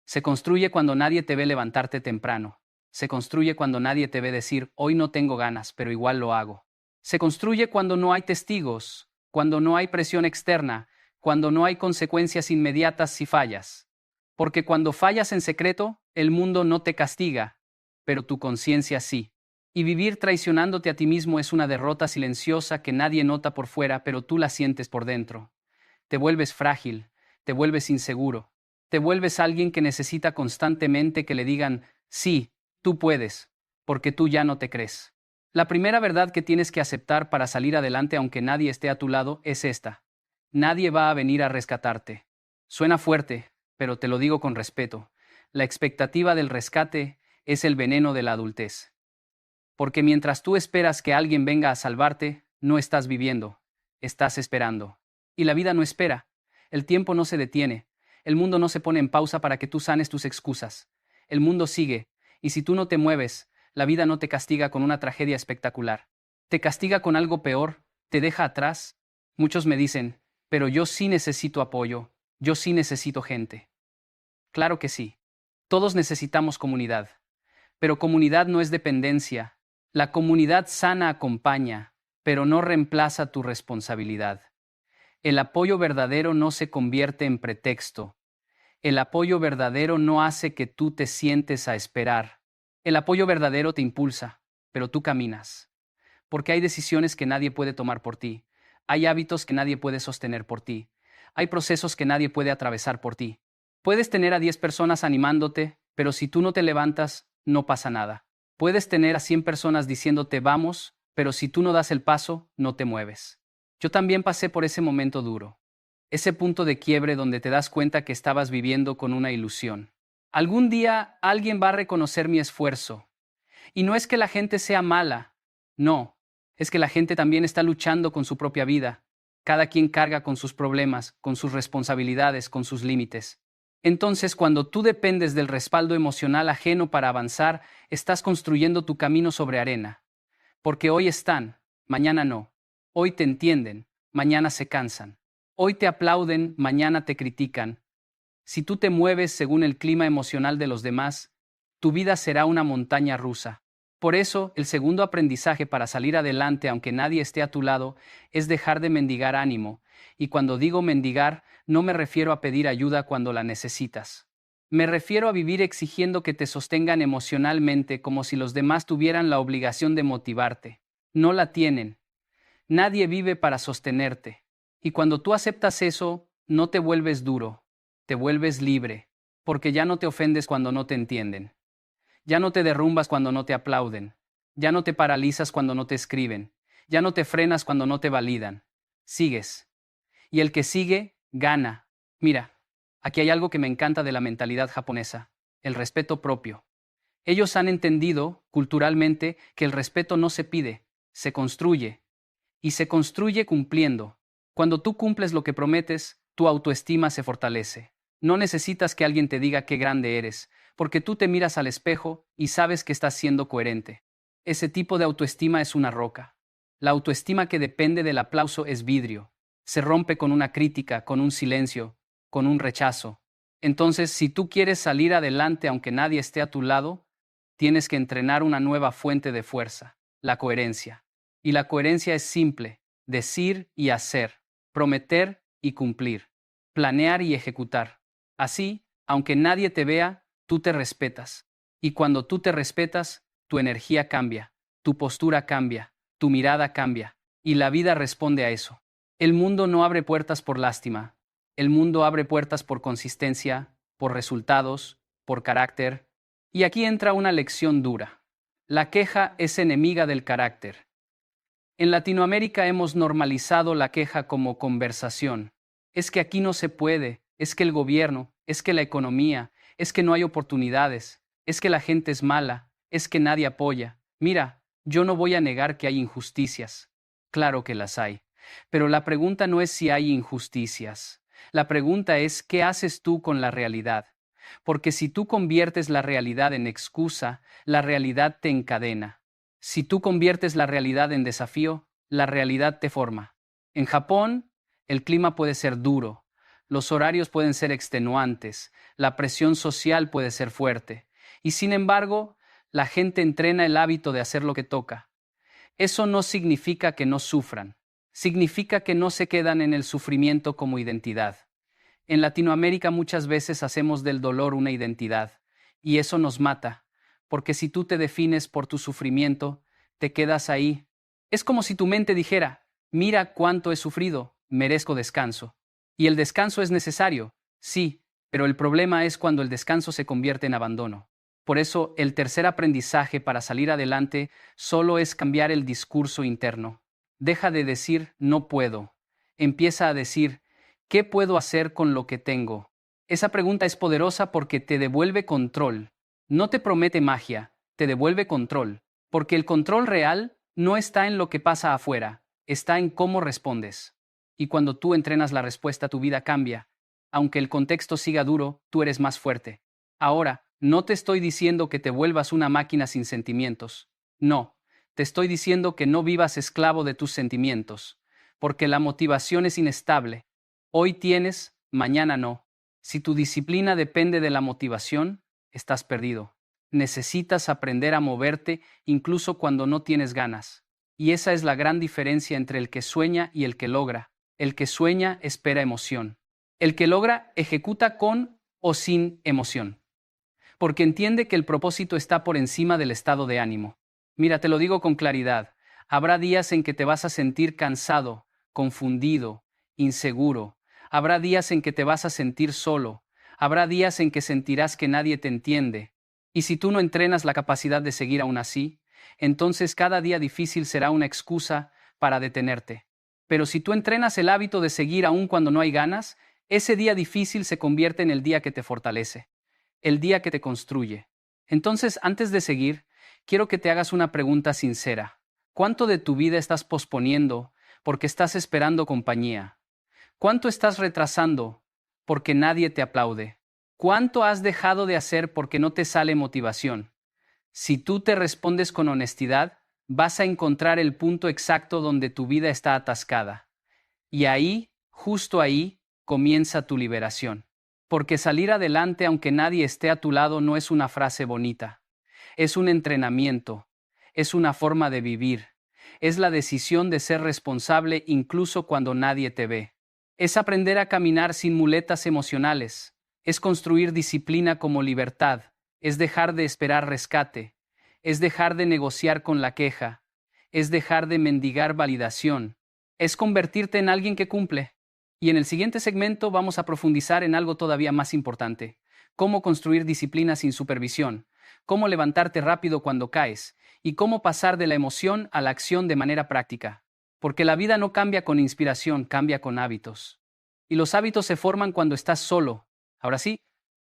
Speaker 1: Se construye cuando nadie te ve levantarte temprano. Se construye cuando nadie te ve decir: hoy no tengo ganas, pero igual lo hago. Se construye cuando no hay testigos, cuando no hay presión externa, cuando no hay consecuencias inmediatas si fallas. Porque cuando fallas en secreto, el mundo no te castiga, pero tu conciencia sí. Y vivir traicionándote a ti mismo es una derrota silenciosa que nadie nota por fuera, pero tú la sientes por dentro. Te vuelves frágil, te vuelves inseguro, te vuelves alguien que necesita constantemente que le digan: sí, tú puedes, porque tú ya no te crees. La primera verdad que tienes que aceptar para salir adelante aunque nadie esté a tu lado es esta: nadie va a venir a rescatarte. Suena fuerte, pero te lo digo con respeto. La expectativa del rescate es el veneno de la adultez. Porque mientras tú esperas que alguien venga a salvarte, no estás viviendo, estás esperando. Y la vida no espera, el tiempo no se detiene, el mundo no se pone en pausa para que tú sanes tus excusas. El mundo sigue, y si tú no te mueves, la vida no te castiga con una tragedia espectacular. Te castiga con algo peor, te deja atrás. Muchos me dicen: pero yo sí necesito apoyo, yo sí necesito gente. Claro que sí. Todos necesitamos comunidad. Pero comunidad no es dependencia. La comunidad sana acompaña, pero no reemplaza tu responsabilidad. El apoyo verdadero no se convierte en pretexto. El apoyo verdadero no hace que tú te sientes a esperar. El apoyo verdadero te impulsa, pero tú caminas. Porque hay decisiones que nadie puede tomar por ti. Hay hábitos que nadie puede sostener por ti. Hay procesos que nadie puede atravesar por ti. Puedes tener a 10 personas animándote, pero si tú no te levantas, no pasa nada. Puedes tener a 100 personas diciéndote vamos, pero si tú no das el paso, no te mueves. Yo también pasé por ese momento duro. Ese punto de quiebre donde te das cuenta que estabas viviendo con una ilusión. Algún día alguien va a reconocer mi esfuerzo. Y no es que la gente sea mala, no, es que la gente también está luchando con su propia vida. Cada quien carga con sus problemas, con sus responsabilidades, con sus límites. Entonces, cuando tú dependes del respaldo emocional ajeno para avanzar, estás construyendo tu camino sobre arena. Porque hoy están, mañana no. Hoy te entienden, mañana se cansan. Hoy te aplauden, mañana te critican. Si tú te mueves según el clima emocional de los demás, tu vida será una montaña rusa. Por eso, el segundo aprendizaje para salir adelante aunque nadie esté a tu lado es dejar de mendigar ánimo. Y cuando digo mendigar, no me refiero a pedir ayuda cuando la necesitas. Me refiero a vivir exigiendo que te sostengan emocionalmente como si los demás tuvieran la obligación de motivarte. No la tienen. Nadie vive para sostenerte. Y cuando tú aceptas eso, no te vuelves duro, te vuelves libre, porque ya no te ofendes cuando no te entienden. Ya no te derrumbas cuando no te aplauden. Ya no te paralizas cuando no te escriben. Ya no te frenas cuando no te validan. Sigues. Y el que sigue, gana. Mira, aquí hay algo que me encanta de la mentalidad japonesa, el respeto propio. Ellos han entendido, culturalmente, que el respeto no se pide, se construye. Y se construye cumpliendo. Cuando tú cumples lo que prometes, tu autoestima se fortalece. No necesitas que alguien te diga qué grande eres, porque tú te miras al espejo y sabes que estás siendo coherente. Ese tipo de autoestima es una roca. La autoestima que depende del aplauso es vidrio. Se rompe con una crítica, con un silencio, con un rechazo. Entonces, si tú quieres salir adelante aunque nadie esté a tu lado, tienes que entrenar una nueva fuente de fuerza, la coherencia. Y la coherencia es simple: decir y hacer, prometer y cumplir, planear y ejecutar. Así, aunque nadie te vea, tú te respetas. Y cuando tú te respetas, tu energía cambia, tu postura cambia, tu mirada cambia, y la vida responde a eso. El mundo no abre puertas por lástima. El mundo abre puertas por consistencia, por resultados, por carácter. Y aquí entra una lección dura. La queja es enemiga del carácter. En Latinoamérica hemos normalizado la queja como conversación. Es que aquí no se puede, es que el gobierno, es que la economía, es que no hay oportunidades, es que la gente es mala, es que nadie apoya. Mira, yo no voy a negar que hay injusticias. Claro que las hay. Pero la pregunta no es si hay injusticias. La pregunta es ¿qué haces tú con la realidad? Porque si tú conviertes la realidad en excusa, la realidad te encadena. Si tú conviertes la realidad en desafío, la realidad te forma. En Japón, el clima puede ser duro, los horarios pueden ser extenuantes, la presión social puede ser fuerte, y sin embargo, la gente entrena el hábito de hacer lo que toca. Eso no significa que no sufran, significa que no se quedan en el sufrimiento como identidad. En Latinoamérica muchas veces hacemos del dolor una identidad, y eso nos mata, porque si tú te defines por tu sufrimiento, te quedas ahí. Es como si tu mente dijera, mira cuánto he sufrido, merezco descanso. Y el descanso es necesario, sí, pero el problema es cuando el descanso se convierte en abandono. Por eso, el tercer aprendizaje para salir adelante solo es cambiar el discurso interno. Deja de decir no puedo. Empieza a decir ¿qué puedo hacer con lo que tengo? Esa pregunta es poderosa porque te devuelve control. No te promete magia, te devuelve control. Porque el control real no está en lo que pasa afuera, está en cómo respondes. Y cuando tú entrenas la respuesta, tu vida cambia. Aunque el contexto siga duro, tú eres más fuerte. Ahora, no te estoy diciendo que te vuelvas una máquina sin sentimientos. No, te estoy diciendo que no vivas esclavo de tus sentimientos. Porque la motivación es inestable. Hoy tienes, mañana no. Si tu disciplina depende de la motivación, estás perdido. Necesitas aprender a moverte incluso cuando no tienes ganas. Y esa es la gran diferencia entre el que sueña y el que logra. El que sueña espera emoción. El que logra ejecuta con o sin emoción. Porque entiende que el propósito está por encima del estado de ánimo. Mira, te lo digo con claridad. Habrá días en que te vas a sentir cansado, confundido, inseguro. Habrá días en que te vas a sentir solo. Habrá días en que sentirás que nadie te entiende. Y si tú no entrenas la capacidad de seguir aún así, entonces cada día difícil será una excusa para detenerte. Pero si tú entrenas el hábito de seguir aún cuando no hay ganas, ese día difícil se convierte en el día que te fortalece, el día que te construye. Entonces, antes de seguir, quiero que te hagas una pregunta sincera. ¿Cuánto de tu vida estás posponiendo porque estás esperando compañía? ¿Cuánto estás retrasando porque nadie te aplaude? ¿Cuánto has dejado de hacer porque no te sale motivación? Si tú te respondes con honestidad, vas a encontrar el punto exacto donde tu vida está atascada. Y ahí, Justo ahí comienza tu liberación. Porque salir adelante aunque nadie esté a tu lado no es una frase bonita. Es un entrenamiento. Es una forma de vivir. Es la decisión de ser responsable incluso cuando nadie te ve. Es aprender a caminar sin muletas emocionales. Es construir disciplina como libertad. Es dejar de esperar rescate. Es dejar de negociar con la queja. Es dejar de mendigar validación. Es convertirte en alguien que cumple. Y en el siguiente segmento vamos a profundizar en algo todavía más importante: cómo construir disciplina sin supervisión, cómo levantarte rápido cuando caes, y cómo pasar de la emoción a la acción de manera práctica. Porque la vida no cambia con inspiración, cambia con hábitos. Y los hábitos se forman cuando estás solo. Ahora sí,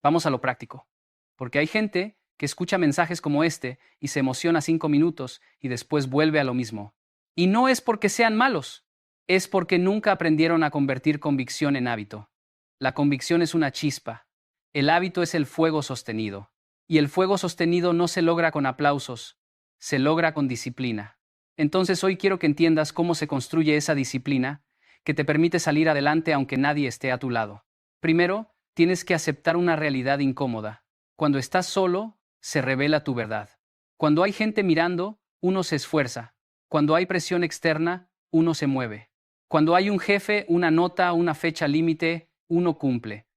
Speaker 1: vamos a lo práctico. Porque hay gente que escucha mensajes como este y se emociona 5 minutos y después vuelve a lo mismo. Y no es porque sean malos. Es porque nunca aprendieron a convertir convicción en hábito. La convicción es una chispa. El hábito es el fuego sostenido. Y el fuego sostenido no se logra con aplausos, se logra con disciplina. Entonces hoy quiero que entiendas cómo se construye esa disciplina que te permite salir adelante aunque nadie esté a tu lado. Primero, tienes que aceptar una realidad incómoda. Cuando estás solo, se revela tu verdad. Cuando hay gente mirando, uno se esfuerza. Cuando hay presión externa, uno se mueve. Cuando hay un jefe, una nota, una fecha límite, uno cumple.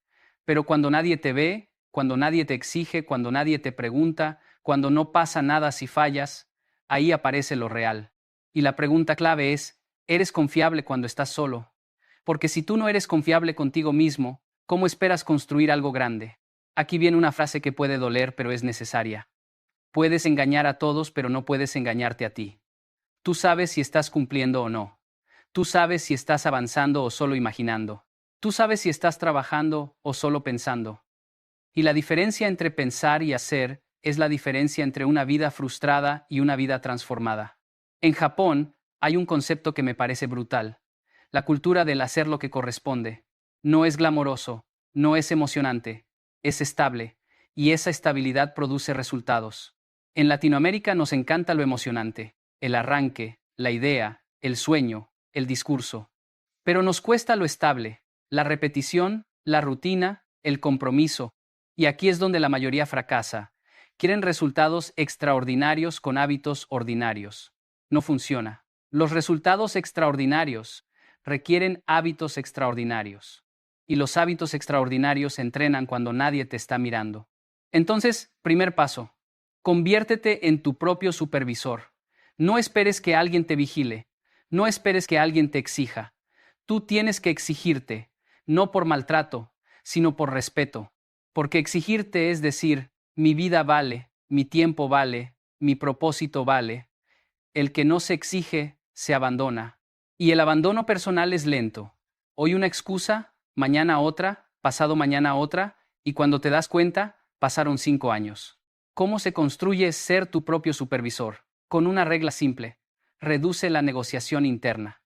Speaker 1: Pero cuando nadie te ve, cuando nadie te exige, cuando nadie te pregunta, cuando no pasa nada si fallas, ahí aparece lo real. Y la pregunta clave es: ¿eres confiable cuando estás solo? Porque si tú no eres confiable contigo mismo, ¿cómo esperas construir algo grande? Aquí viene una frase que puede doler, pero es necesaria. Puedes engañar a todos, pero no puedes engañarte a ti. Tú sabes si estás cumpliendo o no. Tú sabes si estás avanzando o solo imaginando. Tú sabes si estás trabajando o solo pensando. Y la diferencia entre pensar y hacer es la diferencia entre una vida frustrada y una vida transformada. En Japón hay un concepto que me parece brutal: la cultura del hacer lo que corresponde. No es glamoroso, no es emocionante, es estable, y esa estabilidad produce resultados. En Latinoamérica nos encanta lo emocionante, el arranque, la idea, el sueño, el discurso. Pero nos cuesta lo estable, la repetición, la rutina, el compromiso. Y aquí es donde la mayoría fracasa. Quieren resultados extraordinarios con hábitos ordinarios. No funciona. Los resultados extraordinarios requieren hábitos extraordinarios. Y los hábitos extraordinarios se entrenan cuando nadie te está mirando. Entonces, primer paso: conviértete en tu propio supervisor. No esperes que alguien te vigile. No esperes que alguien te exija. Tú tienes que exigirte, no por maltrato, sino por respeto. Porque exigirte es decir: mi vida vale, mi tiempo vale, mi propósito vale. El que no se exige, se abandona. Y el abandono personal es lento. Hoy una excusa, mañana otra, pasado mañana otra, y cuando te das cuenta, pasaron 5 años. ¿Cómo se construye ser tu propio supervisor? Con una regla simple: reduce la negociación interna.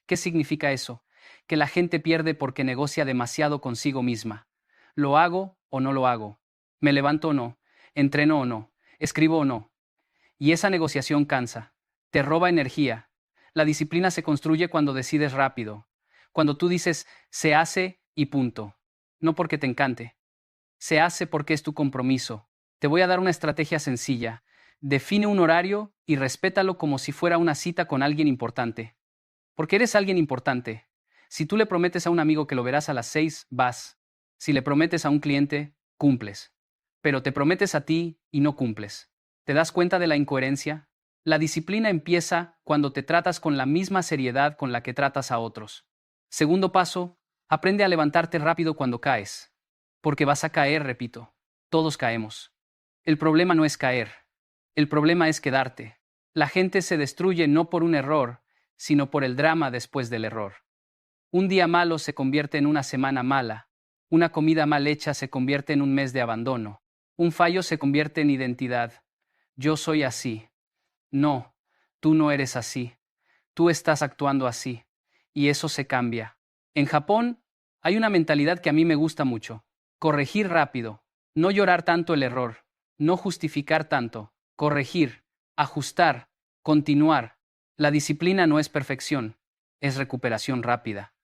Speaker 1: ¿Qué significa eso? Que la gente pierde porque negocia demasiado consigo misma. ¿Lo hago o no lo hago? ¿Me levanto o no? ¿Entreno o no? ¿Escribo o no? Y esa negociación cansa. Te roba energía. La disciplina se construye cuando decides rápido. Cuando tú dices: se hace y punto. No porque te encante. Se hace porque es tu compromiso. Te voy a dar una estrategia sencilla. Define un horario y respétalo como si fuera una cita con alguien importante. Porque eres alguien importante. Si tú le prometes a un amigo que lo verás a las 6, vas. Si le prometes a un cliente, cumples. Pero te prometes a ti y no cumples. ¿Te das cuenta de la incoherencia? La disciplina empieza cuando te tratas con la misma seriedad con la que tratas a otros. Segundo paso: aprende a levantarte rápido cuando caes. Porque vas a caer, repito. Todos caemos. El problema no es caer. El problema es quedarte. La gente se destruye no por un error, sino por el drama después del error. Un día malo se convierte en una semana mala. Una comida mal hecha se convierte en un mes de abandono. Un fallo se convierte en identidad. Yo soy así. No, tú no eres así. Tú estás actuando así. Y eso se cambia. En Japón hay una mentalidad que a mí me gusta mucho: corregir rápido. No llorar tanto el error. No justificar tanto. Corregir. Ajustar. Continuar. La disciplina no es perfección. Es recuperación rápida.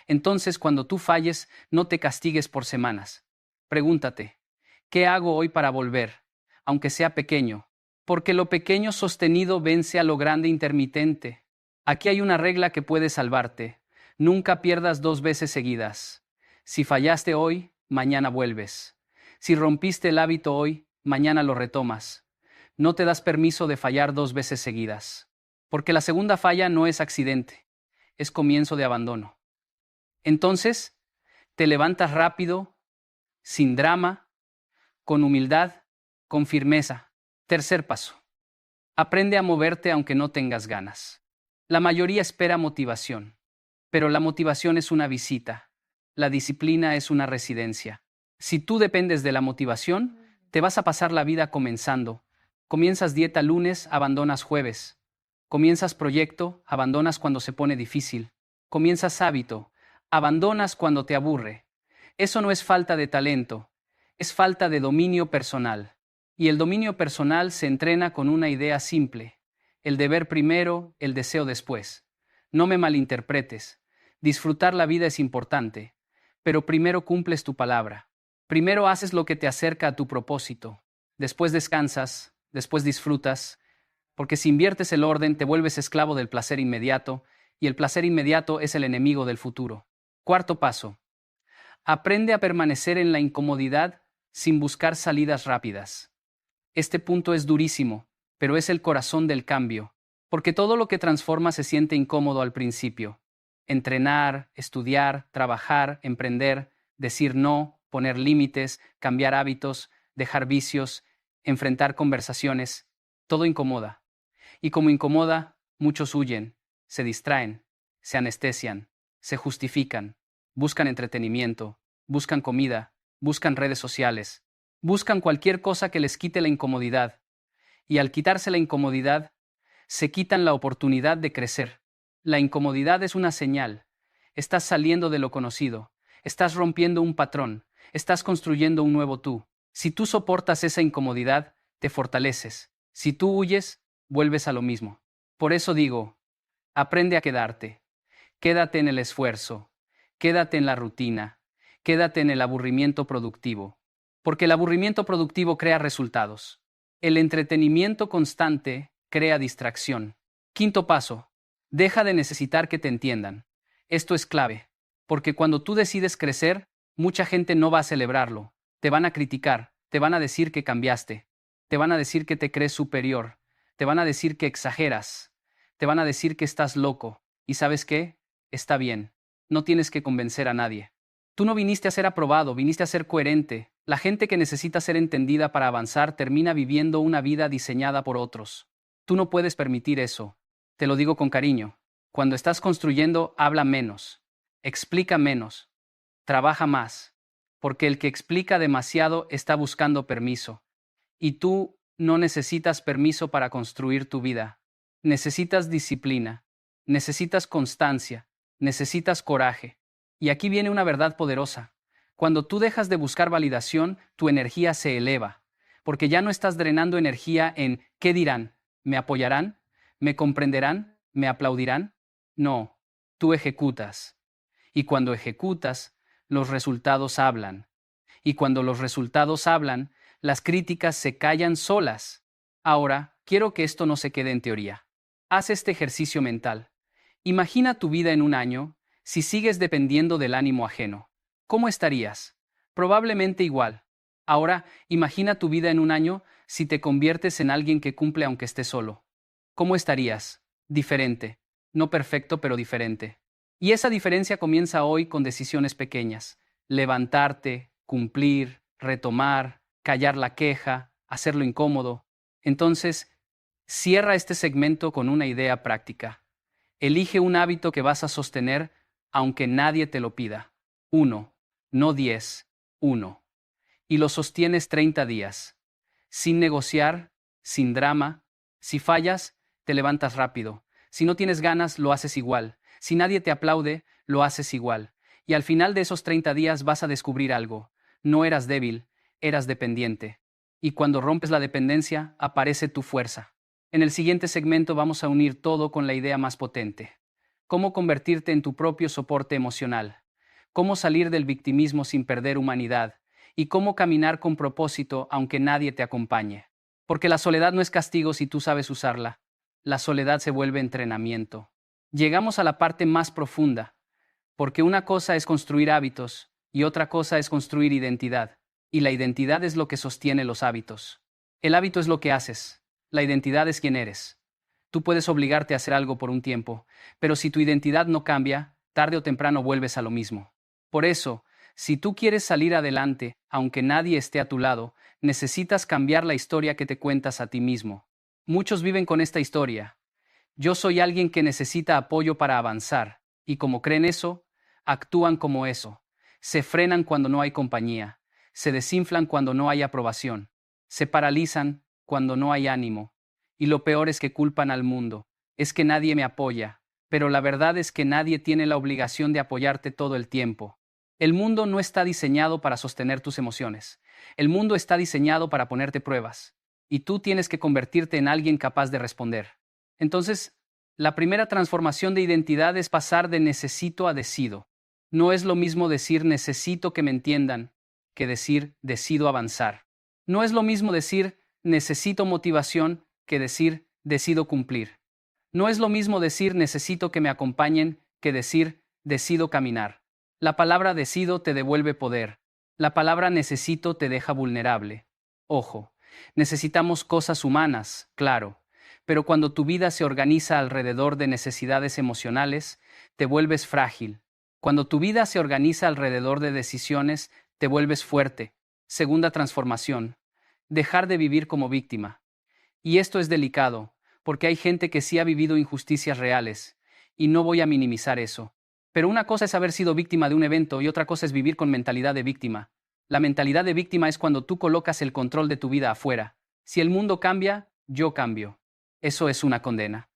Speaker 1: Entonces, cuando tú falles, no te castigues por semanas. Pregúntate, ¿qué hago hoy para volver, aunque sea pequeño? Porque lo pequeño sostenido vence a lo grande intermitente. Aquí hay una regla que puede salvarte. Nunca pierdas 2 veces seguidas. Si fallaste hoy, mañana vuelves. Si rompiste el hábito hoy, mañana lo retomas. No te das permiso de fallar 2 veces seguidas. Porque la segunda falla no es accidente, es comienzo de abandono. Entonces, te levantas rápido, sin drama, con humildad, con firmeza. Tercer paso. Aprende a moverte aunque no tengas ganas. La mayoría espera motivación, pero la motivación es una visita. La disciplina es una residencia. Si tú dependes de la motivación, te vas a pasar la vida comenzando. Comienzas dieta lunes, abandonas jueves. Comienzas proyecto, abandonas cuando se pone difícil. Comienzas hábito, abandonas cuando te aburre. Eso no es falta de talento, es falta de dominio personal. Y el dominio personal se entrena con una idea simple: el deber primero, el deseo después. No me malinterpretes. Disfrutar la vida es importante, pero primero cumples tu palabra. Primero haces lo que te acerca a tu propósito. Después descansas, después disfrutas, porque si inviertes el orden te vuelves esclavo del placer inmediato, y el placer inmediato es el enemigo del futuro. Cuarto paso. Aprende a permanecer en la incomodidad sin buscar salidas rápidas. Este punto es durísimo, pero es el corazón del cambio, porque todo lo que transforma se siente incómodo al principio. Entrenar, estudiar, trabajar, emprender, decir no, poner límites, cambiar hábitos, dejar vicios, enfrentar conversaciones, todo incomoda. Y como incomoda, muchos huyen, se distraen, se anestesian, se justifican, buscan entretenimiento, buscan comida, buscan redes sociales, buscan cualquier cosa que les quite la incomodidad. Y al quitarse la incomodidad, se quitan la oportunidad de crecer. La incomodidad es una señal. Estás saliendo de lo conocido, estás rompiendo un patrón, estás construyendo un nuevo tú. Si tú soportas esa incomodidad, te fortaleces. Si tú huyes, vuelves a lo mismo. Por eso digo, aprende a quedarte. Quédate en el esfuerzo, quédate en la rutina, quédate en el aburrimiento productivo. Porque el aburrimiento productivo crea resultados. El entretenimiento constante crea distracción. Quinto paso. Deja de necesitar que te entiendan. Esto es clave, porque cuando tú decides crecer, mucha gente no va a celebrarlo. Te van a criticar, te van a decir que cambiaste, te van a decir que te crees superior, te van a decir que exageras, te van a decir que estás loco. ¿Y sabes qué? Está bien. No tienes que convencer a nadie. Tú no viniste a ser aprobado, viniste a ser coherente. La gente que necesita ser entendida para avanzar termina viviendo una vida diseñada por otros. Tú no puedes permitir eso. Te lo digo con cariño. Cuando estás construyendo, habla menos, explica menos, trabaja más, porque el que explica demasiado está buscando permiso. Y tú no necesitas permiso para construir tu vida. Necesitas disciplina, necesitas constancia, necesitas coraje. Y aquí viene una verdad poderosa. Cuando tú dejas de buscar validación, tu energía se eleva, porque ya no estás drenando energía en ¿qué dirán? ¿Me apoyarán? ¿Me comprenderán? ¿Me aplaudirán? No, tú ejecutas. Y cuando ejecutas, los resultados hablan. Y cuando los resultados hablan, las críticas se callan solas. Ahora, quiero que esto no se quede en teoría. Haz este ejercicio mental. Imagina tu vida en un año si sigues dependiendo del ánimo ajeno. ¿Cómo estarías? Probablemente igual. Ahora, imagina tu vida en un año si te conviertes en alguien que cumple aunque esté solo. ¿Cómo estarías? Diferente. No perfecto, pero diferente. Y esa diferencia comienza hoy con decisiones pequeñas. Levantarte, cumplir, retomar, callar la queja, hacerlo incómodo. Entonces, cierra este segmento con una idea práctica. Elige un hábito que vas a sostener aunque nadie te lo pida. 1, no 10, 1. Y lo sostienes 30 días. Sin negociar, sin drama. Si fallas, te levantas rápido. Si no tienes ganas, lo haces igual. Si nadie te aplaude, lo haces igual. Y al final de esos 30 días vas a descubrir algo. No eras débil, eras dependiente. Y cuando rompes la dependencia, aparece tu fuerza. En el siguiente segmento vamos a unir todo con la idea más potente. cómo convertirte en tu propio soporte emocional, cómo salir del victimismo sin perder humanidad, y cómo caminar con propósito aunque nadie te acompañe. Porque la soledad no es castigo si tú sabes usarla. La soledad se vuelve entrenamiento. Llegamos a la parte más profunda, porque una cosa es construir hábitos y otra cosa es construir identidad, y la identidad es lo que sostiene los hábitos. El hábito es lo que haces, la identidad es quién eres. Tú puedes obligarte a hacer algo por un tiempo, pero si tu identidad no cambia, tarde o temprano vuelves a lo mismo. Por eso, si tú quieres salir adelante, aunque nadie esté a tu lado, necesitas cambiar la historia que te cuentas a ti mismo. Muchos viven con esta historia. Yo soy alguien que necesita apoyo para avanzar, y como creen eso, actúan como eso. Se frenan cuando no hay compañía, se desinflan cuando no hay aprobación, se paralizan cuando no hay ánimo, y lo peor es que culpan al mundo. Es que nadie me apoya, pero la verdad es que nadie tiene la obligación de apoyarte todo el tiempo. El mundo no está diseñado para sostener tus emociones. El mundo está diseñado para ponerte pruebas, y tú tienes que convertirte en alguien capaz de responder. Entonces, la primera transformación de identidad es pasar de necesito a decido. No es lo mismo decir necesito que me entiendan que decir decido avanzar. No es lo mismo decir necesito motivación que decir decido cumplir. No es lo mismo decir necesito que me acompañen que decir decido caminar. La palabra decido te devuelve poder. La palabra necesito te deja vulnerable. Ojo, necesitamos cosas humanas, claro, pero cuando tu vida se organiza alrededor de necesidades emocionales, te vuelves frágil. Cuando tu vida se organiza alrededor de decisiones, te vuelves fuerte. Segunda transformación. Dejar de vivir como víctima. Y esto es delicado, porque hay gente que sí ha vivido injusticias reales, y no voy a minimizar eso. Pero una cosa es haber sido víctima de un evento y otra cosa es vivir con mentalidad de víctima. La mentalidad de víctima es cuando tú colocas el control de tu vida afuera. Si el mundo cambia, yo cambio. Eso es una condena.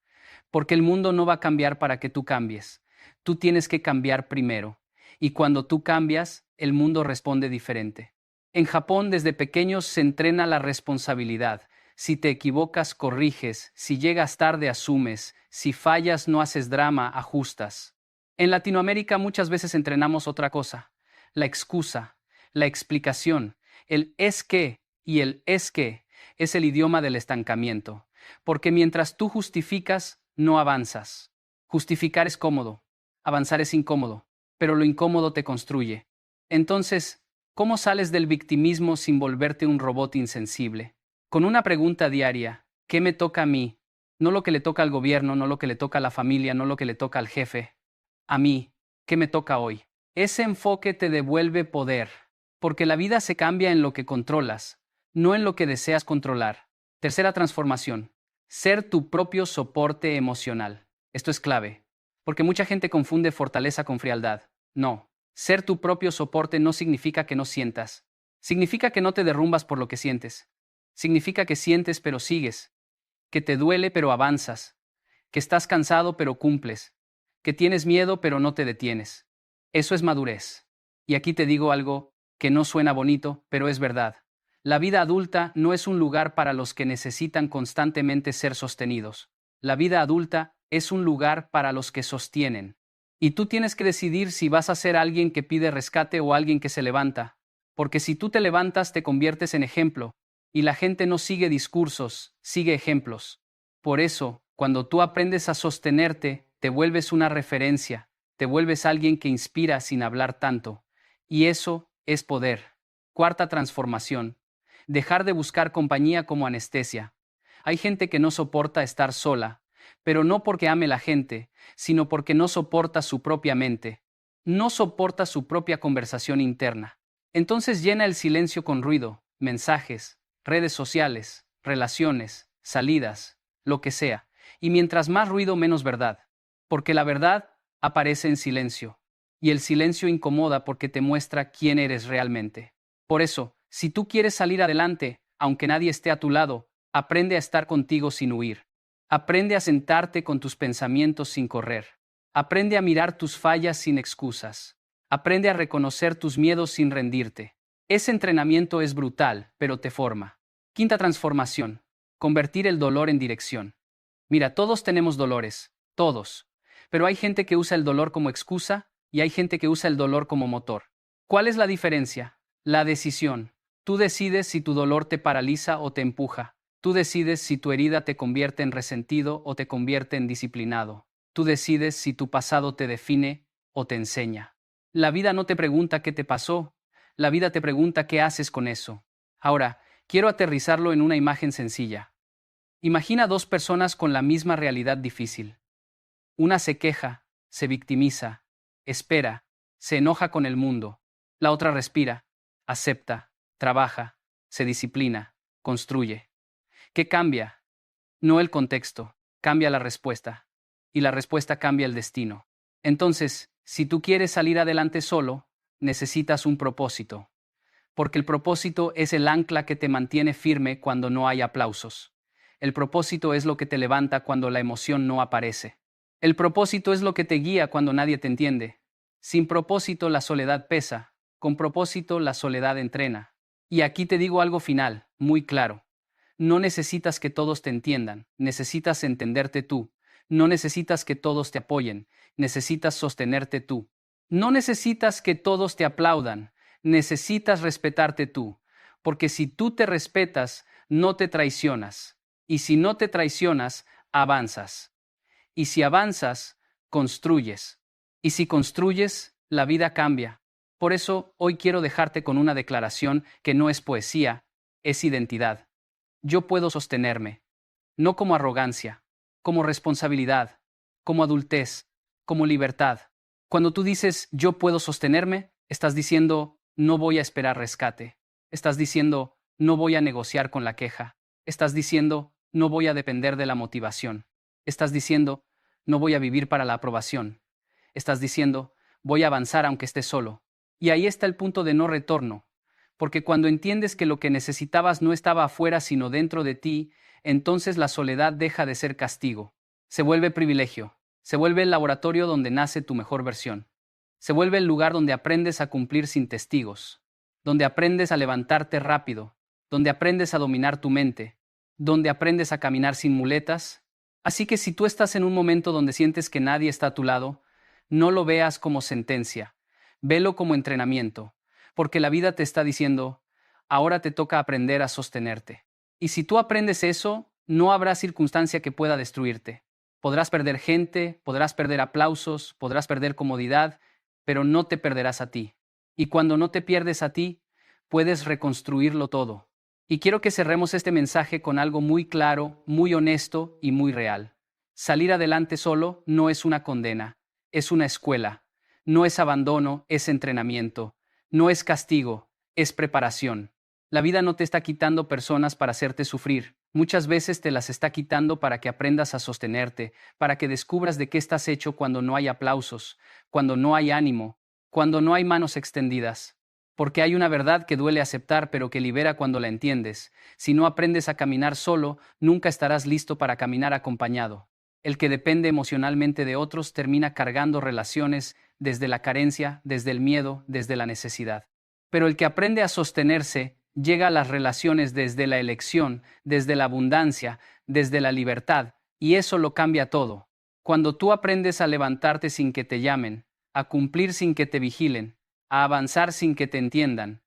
Speaker 1: Porque el mundo no va a cambiar para que tú cambies. Tú tienes que cambiar primero. Y cuando tú cambias, el mundo responde diferente. En Japón, desde pequeños se entrena la responsabilidad. Si te equivocas, corriges. Si llegas tarde, asumes. Si fallas, no haces drama, ajustas. En Latinoamérica muchas veces entrenamos otra cosa. La excusa, la explicación, el es que y el es que es el idioma del estancamiento. Porque mientras tú justificas, no avanzas. Justificar es cómodo, avanzar es incómodo, pero lo incómodo te construye. Entonces, ¿cómo sales del victimismo sin volverte un robot insensible? Con una pregunta diaria, ¿qué me toca a mí? No lo que le toca al gobierno, no lo que le toca a la familia, no lo que le toca al jefe. A mí, ¿qué me toca hoy? Ese enfoque te devuelve poder, porque la vida se cambia en lo que controlas, no en lo que deseas controlar. Tercera transformación. Ser tu propio soporte emocional. Esto es clave, porque mucha gente confunde fortaleza con frialdad. No, ser tu propio soporte no significa que no sientas. Significa que no te derrumbas por lo que sientes. Significa que sientes pero sigues, que te duele pero avanzas, que estás cansado pero cumples, que tienes miedo pero no te detienes. Eso es madurez. Y aquí te digo algo que no suena bonito, pero es verdad. La vida adulta no es un lugar para los que necesitan constantemente ser sostenidos. La vida adulta es un lugar para los que sostienen. Y tú tienes que decidir si vas a ser alguien que pide rescate o alguien que se levanta. Porque si tú te levantas te conviertes en ejemplo, y la gente no sigue discursos, sigue ejemplos. Por eso, cuando tú aprendes a sostenerte, te vuelves una referencia, te vuelves alguien que inspira sin hablar tanto. Y eso es poder. Cuarta transformación. Dejar de buscar compañía como anestesia. Hay gente que no soporta estar sola, pero no porque ame la gente, sino porque no soporta su propia mente. No soporta su propia conversación interna. Entonces llena el silencio con ruido, mensajes, redes sociales, relaciones, salidas, lo que sea. Y mientras más ruido, menos verdad. Porque la verdad aparece en silencio. Y el silencio incomoda porque te muestra quién eres realmente. Por eso, si tú quieres salir adelante, aunque nadie esté a tu lado, aprende a estar contigo sin huir. Aprende a sentarte con tus pensamientos sin correr. Aprende a mirar tus fallas sin excusas. Aprende a reconocer tus miedos sin rendirte. Ese entrenamiento es brutal, pero te forma. Quinta transformación. Convertir el dolor en dirección. Mira, todos tenemos dolores, todos. Pero hay gente que usa el dolor como excusa y hay gente que usa el dolor como motor. ¿Cuál es la diferencia? La decisión. Tú decides si tu dolor te paraliza o te empuja. Tú decides si tu herida te convierte en resentido o te convierte en disciplinado. Tú decides si tu pasado te define o te enseña. La vida no te pregunta qué te pasó, la vida te pregunta qué haces con eso. Ahora, quiero aterrizarlo en una imagen sencilla. Imagina dos personas con la misma realidad difícil. Una se queja, se victimiza, espera, se enoja con el mundo. La otra respira, acepta, trabaja, se disciplina, construye. ¿Qué cambia? No el contexto, cambia la respuesta. Y la respuesta cambia el destino. Entonces, si tú quieres salir adelante solo, necesitas un propósito. Porque el propósito es el ancla que te mantiene firme cuando no hay aplausos. El propósito es lo que te levanta cuando la emoción no aparece. El propósito es lo que te guía cuando nadie te entiende. Sin propósito la soledad pesa, con propósito la soledad entrena. Y aquí te digo algo final, muy claro. No necesitas que todos te entiendan, necesitas entenderte tú. No necesitas que todos te apoyen, necesitas sostenerte tú. No necesitas que todos te aplaudan, necesitas respetarte tú. Porque si tú te respetas, no te traicionas. Y si no te traicionas, avanzas. Y si avanzas, construyes. Y si construyes, la vida cambia. Por eso, hoy quiero dejarte con una declaración que no es poesía, es identidad. Yo puedo sostenerme, no como arrogancia, como responsabilidad, como adultez, como libertad. Cuando tú dices yo puedo sostenerme, estás diciendo no voy a esperar rescate. Estás diciendo no voy a negociar con la queja. Estás diciendo no voy a depender de la motivación. Estás diciendo no voy a vivir para la aprobación. Estás diciendo voy a avanzar aunque esté solo. Y ahí está el punto de no retorno. Porque cuando entiendes que lo que necesitabas no estaba afuera sino dentro de ti, entonces la soledad deja de ser castigo. Se vuelve privilegio. Se vuelve el laboratorio donde nace tu mejor versión. Se vuelve el lugar donde aprendes a cumplir sin testigos. Donde aprendes a levantarte rápido. Donde aprendes a dominar tu mente. Donde aprendes a caminar sin muletas. Así que si tú estás en un momento donde sientes que nadie está a tu lado, no lo veas como sentencia. Velo como entrenamiento. Porque la vida te está diciendo, ahora te toca aprender a sostenerte. Y si tú aprendes eso, no habrá circunstancia que pueda destruirte. Podrás perder gente, podrás perder aplausos, podrás perder comodidad, pero no te perderás a ti. Y cuando no te pierdes a ti, puedes reconstruirlo todo. Y quiero que cerremos este mensaje con algo muy claro, muy honesto y muy real. Salir adelante solo no es una condena, es una escuela. No es abandono, es entrenamiento. No es castigo, es preparación. La vida no te está quitando personas para hacerte sufrir. Muchas veces te las está quitando para que aprendas a sostenerte, para que descubras de qué estás hecho cuando no hay aplausos, cuando no hay ánimo, cuando no hay manos extendidas. Porque hay una verdad que duele aceptar pero que libera cuando la entiendes. Si no aprendes a caminar solo, nunca estarás listo para caminar acompañado. El que depende emocionalmente de otros termina cargando relaciones desde la carencia, desde el miedo, desde la necesidad. Pero el que aprende a sostenerse llega a las relaciones desde la elección, desde la abundancia, desde la libertad, y eso lo cambia todo. Cuando tú aprendes a levantarte sin que te llamen, a cumplir sin que te vigilen, a avanzar sin que te entiendan,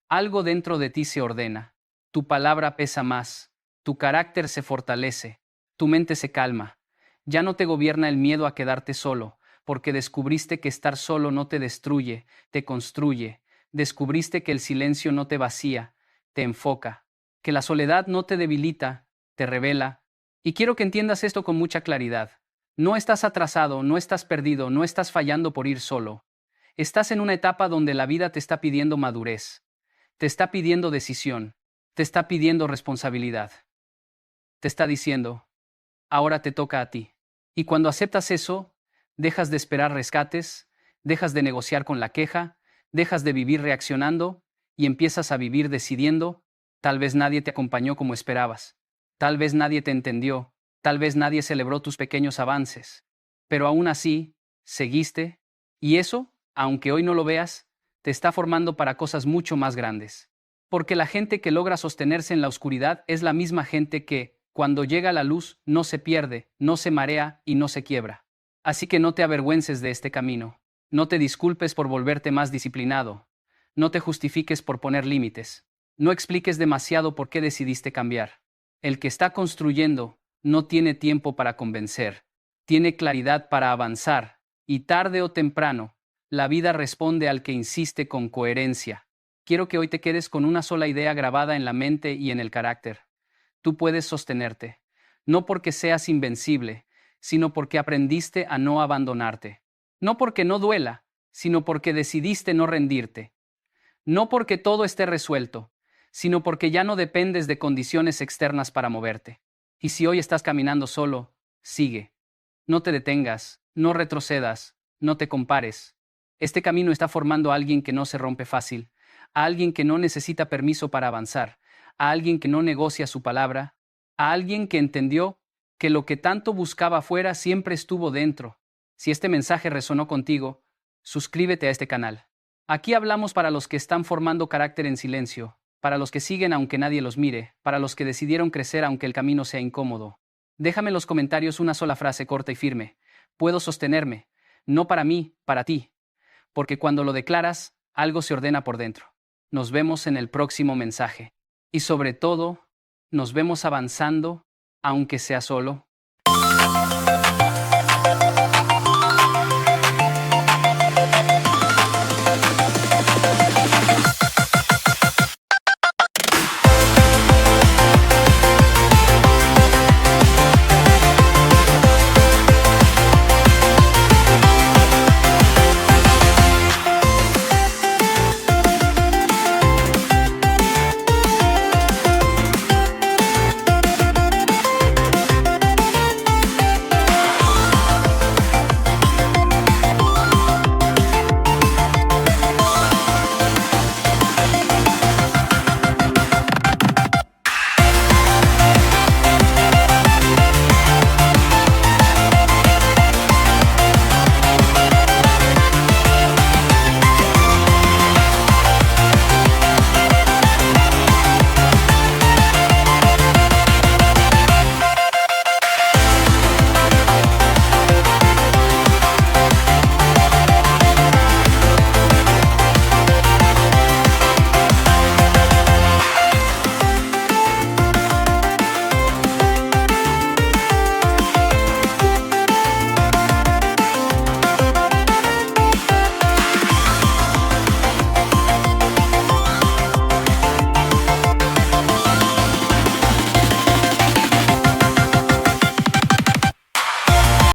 Speaker 1: algo dentro de ti se ordena, tu palabra pesa más, tu carácter se fortalece, tu mente se calma. Ya no te gobierna el miedo a quedarte solo, porque descubriste que estar solo no te destruye, te construye. Descubriste que el silencio no te vacía, te enfoca, que la soledad no te debilita, te revela. Y quiero que entiendas esto con mucha claridad. No estás atrasado, no estás perdido, no estás fallando por ir solo. Estás en una etapa donde la vida te está pidiendo madurez, te está pidiendo decisión, te está pidiendo responsabilidad. Te está diciendo, ahora te toca a ti. Y cuando aceptas eso, dejas de esperar rescates, dejas de negociar con la queja, dejas de vivir reaccionando y empiezas a vivir decidiendo. Tal vez nadie te acompañó como esperabas, tal vez nadie te entendió, tal vez nadie celebró tus pequeños avances, pero aún así, seguiste, y eso, aunque hoy no lo veas, te está formando para cosas mucho más grandes. Porque la gente que logra sostenerse en la oscuridad es la misma gente que, cuando llega la luz, no se pierde, no se marea y no se quiebra. Así que no te avergüences de este camino. No te disculpes por volverte más disciplinado. No te justifiques por poner límites. No expliques demasiado por qué decidiste cambiar. El que está construyendo no tiene tiempo para convencer. Tiene claridad para avanzar. Y tarde o temprano, la vida responde al que insiste con coherencia. Quiero que hoy te quedes con una sola idea grabada en la mente y en el carácter. Tú puedes sostenerte, no porque seas invencible, sino porque aprendiste a no abandonarte. No porque no duela, sino porque decidiste no rendirte. No porque todo esté resuelto, sino porque ya no dependes de condiciones externas para moverte. Y si hoy estás caminando solo, sigue. No te detengas, no retrocedas, no te compares. Este camino está formando a alguien que no se rompe fácil, a alguien que no necesita permiso para avanzar, a alguien que no negocia su palabra, a alguien que entendió que lo que tanto buscaba afuera siempre estuvo dentro. Si este mensaje resonó contigo, suscríbete a este canal. Aquí hablamos para los que están formando carácter en silencio, para los que siguen aunque nadie los mire, para los que decidieron crecer aunque el camino sea incómodo. Déjame en los comentarios una sola frase corta y firme. Puedo sostenerme, no para mí, para ti. Porque cuando lo declaras, algo se ordena por dentro. Nos vemos en el próximo mensaje. Y sobre todo, nos vemos avanzando, aunque sea solo.